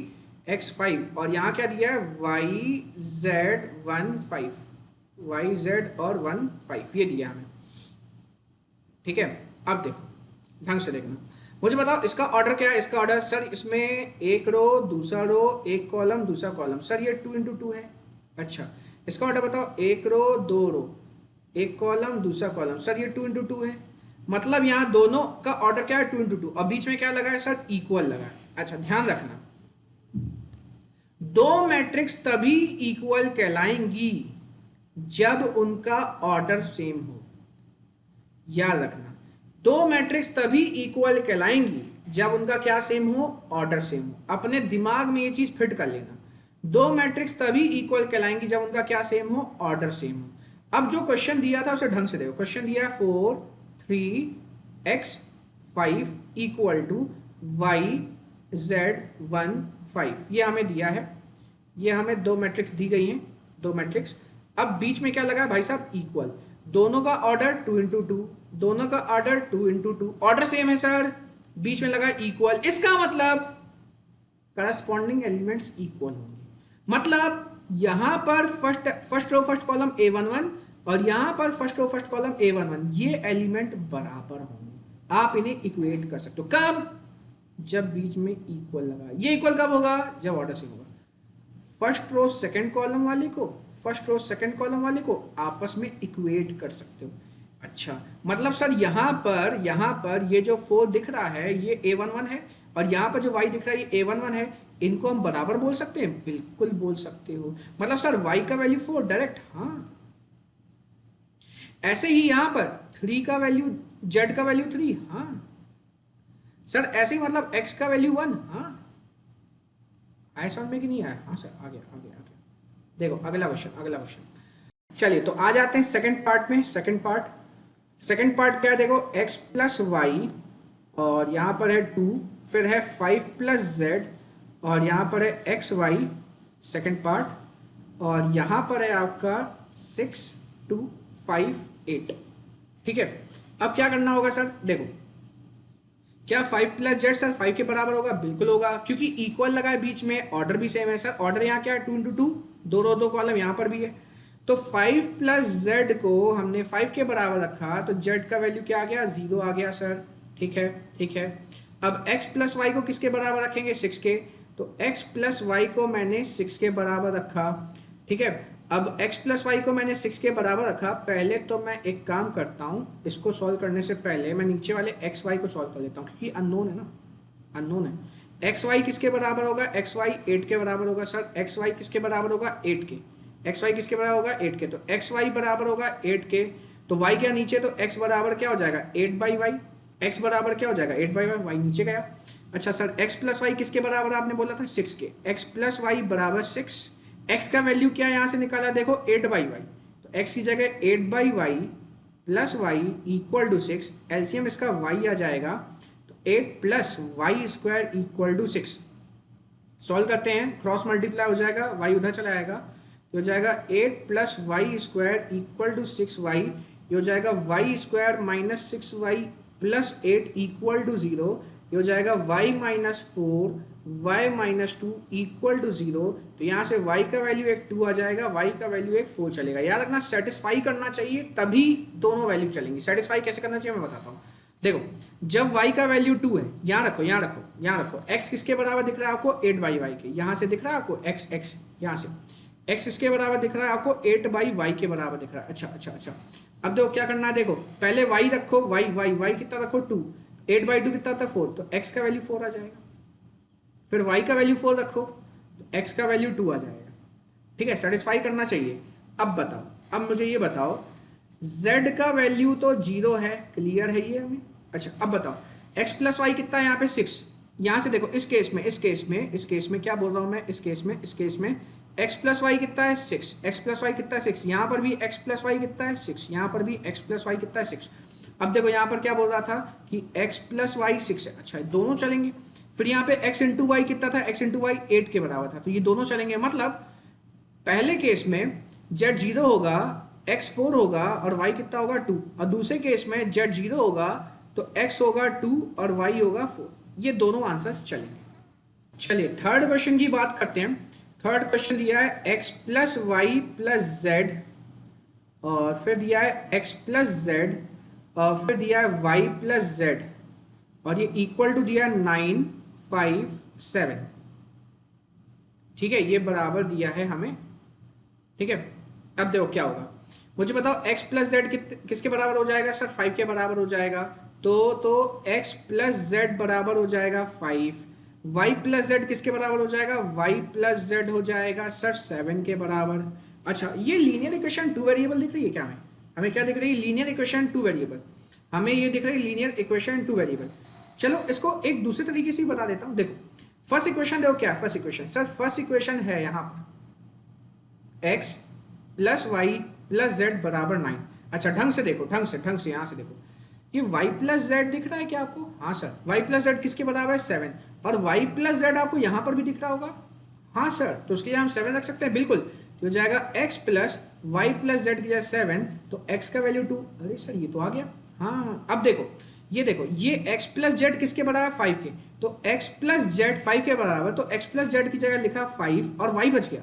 x 5। और यहाँ क्या दिया है, y z 1 5, वाई जेड और 1 5 ये दिया हमें। ठीक है, अब देखो ढंग से देखना, मुझे बताओ इसका ऑर्डर क्या है। इसका ऑर्डर सर इसमें एक रो दूसरा रो एक कॉलम दूसरा कॉलम। सर ये 2x2 है। अच्छा, इसका ऑर्डर बताओ, एक रो दो रो एक कॉलम दूसरा कॉलम। सर ये 2x2 है। मतलब यहाँ दोनों का ऑर्डर क्या है, 2x2। और बीच में क्या लगा है सर, इक्वल लगा है। अच्छा ध्यान रखना, दो मैट्रिक्स तभी इक्वल कहलाएंगी जब उनका ऑर्डर सेम हो। याद रखना, दो मैट्रिक्स तभी इक्वल कहलाएंगी जब उनका क्या सेम हो, ऑर्डर सेम हो। अपने दिमाग में ये चीज फिट कर लेना, दो मैट्रिक्स तभी इक्वल कहलाएंगी जब उनका क्या सेम हो, ऑर्डर सेम हो। अब जो क्वेश्चन दिया था उसे ढंग से देखो। क्वेश्चन दिया है 4 3x 5 equal to y z 1 5, ये हमें दिया है, ये हमें दो मैट्रिक्स दी गई हैं, दो मैट्रिक्स। अब बीच में क्या लगा भाई साहब, इक्वल, दोनों का ऑर्डर 2 इंटू 2, दोनों का ऑर्डर 2 इंटू 2, ऑर्डर सेम है सर, बीच में लगा इक्वल, इसका मतलब करस्पॉन्डिंग एलिमेंट्स इक्वल होंगे। मतलब यहां पर first row first column a11 और यहां पर first row first column a11, ये एलिमेंट बराबर होंगे। आप इन्हें इक्वेट कर सकते हो कब, जब बीच में इक्वल लगा। ये इक्वल कब होगा, जब ऑर्डर सेम होगा। फर्स्ट रो सेकंड कॉलम वाले को, फर्स्ट रो सेकंड कॉलम वाले को आपस में इक्वेट कर सकते हो। अच्छा, मतलब सर यहाँ पर ये जो 4 दिख रहा है ये a11 है, और यहाँ पर जो y दिख रहा है ये a11 है, इनको हम बराबर बोल सकते हैं, बिल्कुल बोल सकते हो। मतलब सर y का वैल्यू 4 डायरेक्ट, हाँ। ऐसे ही यहाँ पर 3 का वैल्यू, z का वैल्यू 3, हाँ सर। ऐसे ही मतलब x का वैल्यू 1, हाँ। आया समझ में कि नहीं आया? हाँ सर, आगे आगे आगे देखो, अगला क्वेश्चन। चलिए तो आ जाते हैं सेकंड पार्ट में। सेकंड पार्ट क्या है, देखो x प्लस वाई, और यहाँ पर है 2, फिर है 5 प्लस z, और यहाँ पर है एक्स वाई सेकेंड पार्ट, और यहाँ पर है आपका 6 2 5 8। ठीक है, अब क्या करना होगा सर, देखो क्या 5 प्लस जेड सर 5 के बराबर होगा, बिल्कुल होगा, क्योंकि इक्वल लगा है बीच में, ऑर्डर भी सेम है सर। ऑर्डर यहाँ क्या है, 2 इंटू 2, दो रो दो कॉलम, यहाँ पर भी है। तो 5 प्लस जेड को हमने 5 के बराबर रखा, तो जेड का वैल्यू क्या आ गया, 0 आ गया सर। ठीक है। अब x प्लस वाई को किसके बराबर रखेंगे, 6 के। तो x प्लस वाई को मैंने 6 के बराबर रखा। ठीक है, अब x प्लस वाई को मैंने 6 के बराबर रखा। पहले तो मैं एक काम करता हूँ, इसको सॉल्व करने से पहले मैं नीचे वाले एक्स वाई को सॉल्व कर लेता हूँ, क्योंकि अननोन है ना, अननोन है। एक्स वाई किसके बराबर होगा, एक्स वाई 8 के बराबर होगा सर। एक्स वाई किसके बराबर होगा, 8 के। एक्स वाई किसके बराबर होगा, 8 के। तो एक्स वाई बराबर होगा 8 के, तो वाई क्या नीचे, तो एक्स बराबर क्या हो जाएगा, 8 बाई वाई। एक्स बराबर क्या हो जाएगा, 8 बाई वाई, वाई नीचे गया। अच्छा सर, एक्स प्लस वाई किसके बराबर आपने बोला था, 6 के। एक्स प्लस वाई बराबर 6, एक्स का वैल्यू क्या यहाँ से निकाला, देखो 8 बाई वाई। तो एक्स की जगह 8 by y plus y equal to 6, LCM इसका वाई आ जाएगा, तो 8 plus y square equal to 6। Solve करते हैं, क्रॉस मल्टीप्लाई हो जाएगा, वाई उधर चला आएगा, तो हो जाएगा 8 plus y square equal to 6 y. ये हो जाएगा y square minus 6 y plus 8 equal to 0। ये हो जाएगा y minus 4 y minus 2 equal to 0। तो यहाँ से y का वैल्यू एक 2 आ जाएगा, y का वैल्यू एक 4 चलेगा। याद रखना, सेटिस्फाई करना चाहिए तभी दोनों वैल्यू चलेंगी। सेटिस्फाई कैसे करना चाहिए मैं बताता हूँ। देखो, जब y का वैल्यू 2 है, यहाँ रखो, x किसके बराबर दिख रहा है आपको, 8 बाई वाई के। यहाँ से दिख रहा है आपको x, यहाँ से x इसके बराबर दिख रहा है आपको, 8 बाई वाई के बराबर दिख रहा है। अच्छा। अब देखो क्या करना है, देखो पहले y रखो, y कितना रखो, 2, 8 बाई 2 कितना था, 4, तो x का वैल्यू 4 आ जाएगा। फिर y का वैल्यू 4 रखो, तो x का वैल्यू 2 आ जाएगा। ठीक है, सेटिस्फाई करना चाहिए। अब बताओ, अब मुझे ये बताओ, z का वैल्यू तो 0 है, क्लियर है ये हमें। अच्छा, अब बताओ x प्लस वाई कितना है यहाँ पे, 6। यहाँ से देखो, इस केस में क्या बोल रहा हूँ मैं, इस केस में x प्लस वाई कितना है, 6। x प्लस वाई कितना है, 6। यहाँ पर भी x प्लस वाई कितना है, 6। यहाँ पर भी x प्लस वाई कितना है, 6। अब देखो यहाँ पर क्या बोल रहा था कि x प्लस वाई 6 है। अच्छा, दोनों चलेंगे। फिर यहाँ पे x इंटू वाई कितना था, x इंटू वाई 8 के बराबर था, तो ये दोनों चलेंगे। मतलब पहले केस में z 0 होगा, x 4 होगा और y कितना होगा, 2। और दूसरे केस में z 0 होगा तो x होगा 2 और y होगा 4। ये दोनों आंसर्स चलेंगे। चलिए थर्ड क्वेश्चन की बात करते हैं। थर्ड क्वेश्चन दिया है x plus y plus z, और फिर दिया है x प्लस जेड, और फिर दिया है y प्लस जेड, और ये इक्वल टू दिया 9 5 7। ठीक है, ये बराबर दिया है हमें। ठीक है, अब देखो क्या होगा, मुझे बताओ x प्लस जेड किसके बराबर हो जाएगा सर, 5 के बराबर हो जाएगा। तो x प्लस जेड बराबर हो जाएगा 5। y प्लस जेड किसके बराबर हो जाएगा, y प्लस जेड हो जाएगा सर 7 के बराबर। अच्छा ये लीनियर इक्वेशन टू वेरिएबल दिख रही है क्या, हमें हमें क्या दिख रही है, लीनियर इक्वेशन टू वेरिएबल, हमें ये दिख रही है लीनियर इक्वेशन टू वेरिएबल। चलो इसको एक दूसरे तरीके से बता देता हूँ। देखो फर्स्ट इक्वेशन देखो क्या है, first equation sir, first equation है यहाँ पर x plus y plus z बराबर 9। अच्छा ढंग से देखो, ढंग से यहाँ से देखो, ये y प्लस जेड दिख रहा है क्या आपको, हाँ सर y प्लस जेड किसके बराबर है 7, और y प्लस जेड आपको यहाँ पर भी दिख रहा होगा, हाँ सर, तो उसके लिए हम 7 रख सकते हैं बिल्कुल, तो हो जाएगा x plus y plus z की जगह 7, तो x का वैल्यू 2। अरे सर ये तो आ गया, हाँ अब देखो ये x प्लस जेड किसके बराबर 5 के, तो x प्लस जेड 5 के बराबर, तो x प्लस जेड की जगह लिखा 5 और y बच गया,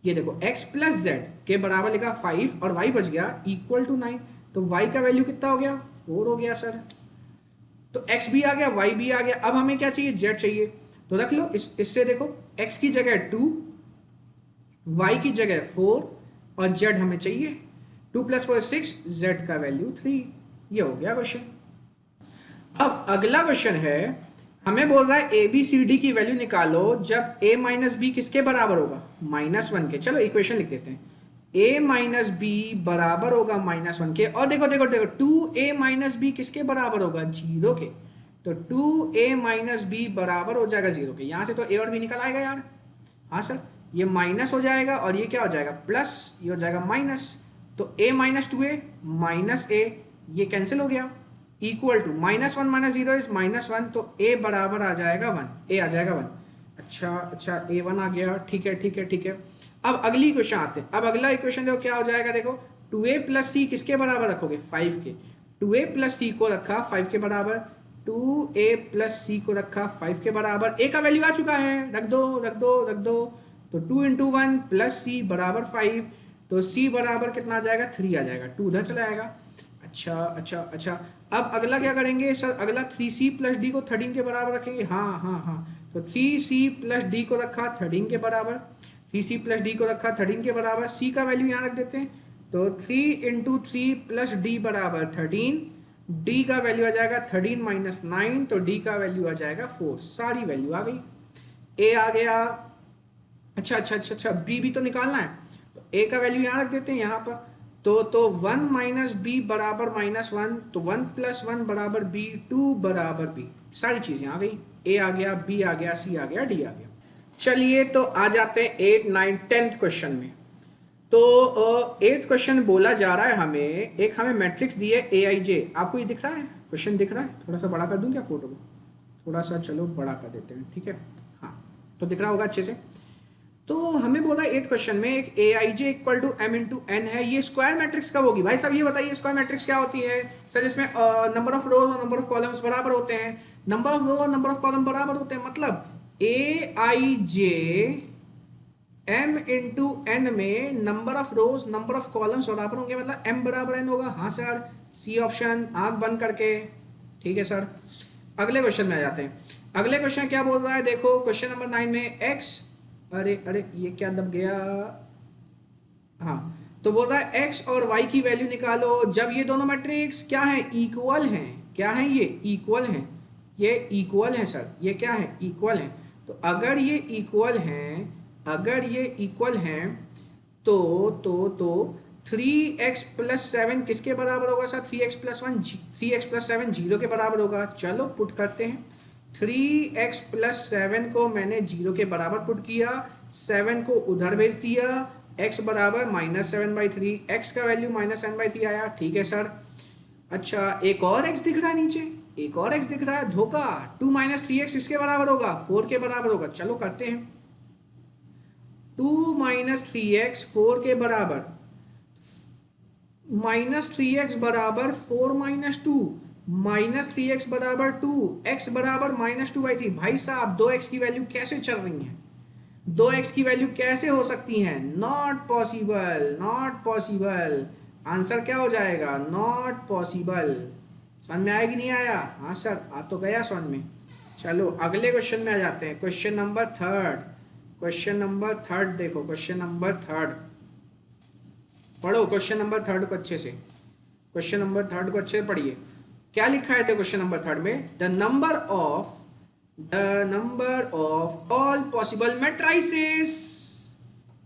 ये देखो x प्लस जेड के बराबर लिखा 5 और y बच गया इक्वल टू 9, तो y का वैल्यू कितना हो गया 4 हो गया सर, तो x भी आ गया y भी आ गया, अब हमें क्या चाहिए z चाहिए, तो रख लो इससे देखो x की जगह 2, y की जगह 4 और z हमें चाहिए 2 + 4 6, z का वैल्यू 3, ये हो गया क्वेश्चन। अब अगला क्वेश्चन है, हमें बोल रहा है ए बी सी डी की वैल्यू निकालो जब a माइनस बी किसके बराबर होगा, -1 के। चलो इक्वेशन लिख देते हैं, a माइनस बी बराबर होगा -1 के, और देखो देखो देखो 2a माइनस बी किसके बराबर होगा 0 के, तो 2a माइनस बी बराबर हो जाएगा 0 के, यहाँ से तो a और b निकल आएगा यार, हाँ सर, ये माइनस हो जाएगा और ये क्या हो जाएगा प्लस, ये हो जाएगा माइनस, तो a minus 2a minus a, ये कैंसिल हो गया, इक्वल टू -1 माइनस 0 इज -1, तो a बराबर आ जाएगा 1, a आ जाएगा 1। अच्छा a1 आ गया, ठीक है। अब अगली इक्वेशन आते हैं, अब अगला इक्वेशन देखो क्या हो जाएगा, देखो 2a प्लस c किसके बराबर रखोगे 5 के, 2a प्लस c को रखा 5 के बराबर, 2a प्लस c को रखा 5 के बराबर, a का वैल्यू आ चुका है, रख दो, तो 2 × 1 प्लस c बराबर 5, तो c बराबर कितना आ जाएगा 3 आ जाएगा, 2 उधर चला जाएगा। अच्छा अब अगला क्या करेंगे सर, अगला 3c प्लस डी को 13 के बराबर रखेंगे, हाँ, तो 3c प्लस डी को रखा 13 के बराबर, 3c प्लस डी को रखा 13 के बराबर, c का वैल्यू यहाँ रख देते हैं, तो 3 × 3 प्लस डी बराबर 13, d का वैल्यू आ जाएगा 13 - 9, तो d का वैल्यू आ जाएगा 4, सारी वैल्यू आ गई, a आ गया। अच्छा b भी तो निकालना है, तो a का वैल्यू यहाँ रख देते हैं यहाँ पर, तो 1 माइनस बी बराबर -1, तो 1 + 1 बराबर b, 2 बराबर b, सारी चीजें आ गई, a आ गया, b आ गया, c आ गया, d आ गया। चलिए तो आ जाते हैं 8, 9, 10th क्वेश्चन में। तो 8th क्वेश्चन बोला जा रहा है हमें, एक हमें मैट्रिक्स दी है aij, आपको ये दिख रहा है, क्वेश्चन दिख रहा है, थोड़ा सा बड़ा कर दूं क्या फोटो को, थोड़ा सा चलो बड़ा कर देते हैं, ठीक है, हाँ तो दिख रहा होगा अच्छे से। तो हमें बोला 8th क्वेश्चन में एक aij equal to m × n है, ये स्क्वायर मैट्रिक्स कब होगी, भाई साहब ये बताइए स्क्वायर मैट्रिक्स क्या होती है सर, इसमें नंबर ऑफ रोज और नंबर ऑफ कॉलम्स बराबर होते हैं, नंबर ऑफ रो और नंबर ऑफ कॉलम बराबर होते हैं, मतलब aij m × n में number of rose number of columns बराबर होंगे, मतलब m बराबर n होगा, हाँ सर, सी ऑप्शन, आंख बंद करके, ठीक है सर। अगले क्वेश्चन में आ जाते हैं, अगले क्वेश्चन क्या बोल रहा है, देखो क्वेश्चन नंबर 9 में x, अरे ये क्या दब गया, हाँ तो बोल रहा है x और y की वैल्यू निकालो जब ये दोनों मैट्रिक्स क्या है इक्वल हैं, क्या है ये इक्वल हैं, ये इक्वल हैं सर, ये क्या है इक्वल हैं, तो अगर ये इक्वल हैं तो 3x + 7 किसके बराबर होगा सर, 3x + 7 0 के बराबर होगा, चलो पुट करते हैं, 3x + 7 को मैंने 0 के बराबर पुट किया, 7 को उधर भेज दिया, x बराबर -7/3, x का वैल्यू -7/3 आया, ठीक है सर। अच्छा एक और x दिख रहा है नीचे, एक और x दिख रहा है, धोखा, 2 - 3x इसके बराबर होगा, 4 के बराबर होगा, चलो करते हैं, 2 - 3x 4 के बराबर, -3x बराबर 4 - 2, -3x बराबर 2, x बराबर -2/3, भाई साहब 2x की वैल्यू कैसे चल रही है, 2x की वैल्यू कैसे हो सकती है, नॉट पॉसिबल, आंसर क्या हो जाएगा, नॉट पॉसिबल, समझ में आया कि नहीं आया, हाँ सर आ तो गया समझ में। चलो अगले क्वेश्चन में आ जाते हैं, क्वेश्चन नंबर 3rd, देखो क्वेश्चन नंबर 3rd पढ़ो, क्वेश्चन नंबर 3rd को अच्छे से, क्वेश्चन नंबर 3rd को अच्छे से पढ़िए, क्या लिखा है क्वेश्चन नंबर 3rd में, the number of the number of all possible matrices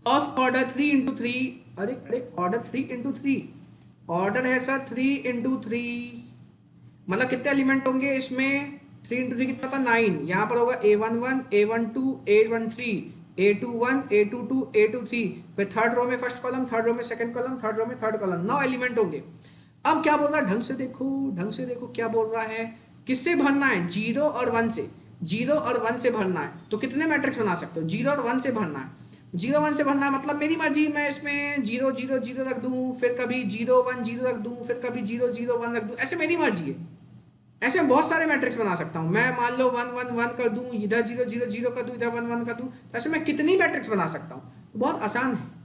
of order 3 into 3. अरे ऑर्डर 3 into 3, ऑर्डर है सर 3 into 3, मतलब कितने एलिमेंट होंगे इसमें? 3 into 3 कितना था? 9। यहाँ पर होगा A11, A12, A13, A21, A22, A23, फिर थर्ड रो में फर्स्ट कॉलम, थर्ड रो में सेकंड कॉलम, थर्ड रो में थर्ड कॉलम, 9 एलिमेंट होंगे। अब क्या बोल रहा है, ढंग से देखो, ढंग से देखो क्या बोल रहा है। किससे भरना है? 0 और 1 से, 0 और 1 से भरना है। तो कितने मैट्रिक्स बना सकते हो? 0 और 1 से भरना है। 0 1 से भरना है मतलब मेरी मर्जी, मैं इसमें 0 0 0 रख दूं, फिर कभी 0 1 0 रख दूं, फिर कभी 0 0 1 रख दूं, ऐसे मेरी मर्जी है। ऐसे मैं बहुत सारे मैट्रिक्स बना सकता हूँ। मैं मान लो 1 1 1 कर दूं, इधर 0 0 0 कर दूं, इधर 1 1 कर दूं, तो ऐसे मैं कितनी मैट्रिक्स बना सकता हूँ? तो बहुत आसान है।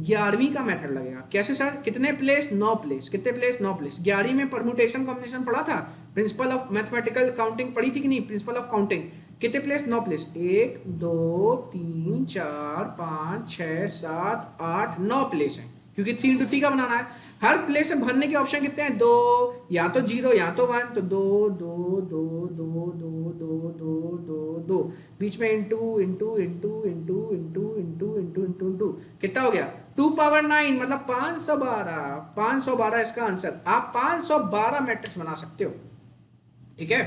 11वीं का मेथड लगेगा। कैसे सर? कितने प्लेस? 9 प्लेस। कितने प्लेस? 9 प्लेस। 11वीं में परम्यूटेशन कॉम्बिनेशन पढ़ा था, प्रिंसिपल ऑफ मैथमेटिकल काउंटिंग पढ़ी थी कि नहीं? Principle of counting. कितने प्लेस? 9 प्लेस। 1 2 3 4 5 6 7 8 9 प्लेस है, क्योंकि 3 into 3 का बनाना है। हर प्लेस से भरने के ऑप्शन कितने हैं? 2, या तो 0 या तो 1, तो 2 2 2 2 2 2 2 2 2, बीच में into into into into into into into into into, कितना हो गया? 2 पावर 9 मतलब 512। 512 इसका आंसर। आप 512 मैट्रिक्स बना सकते हो, ठीक है।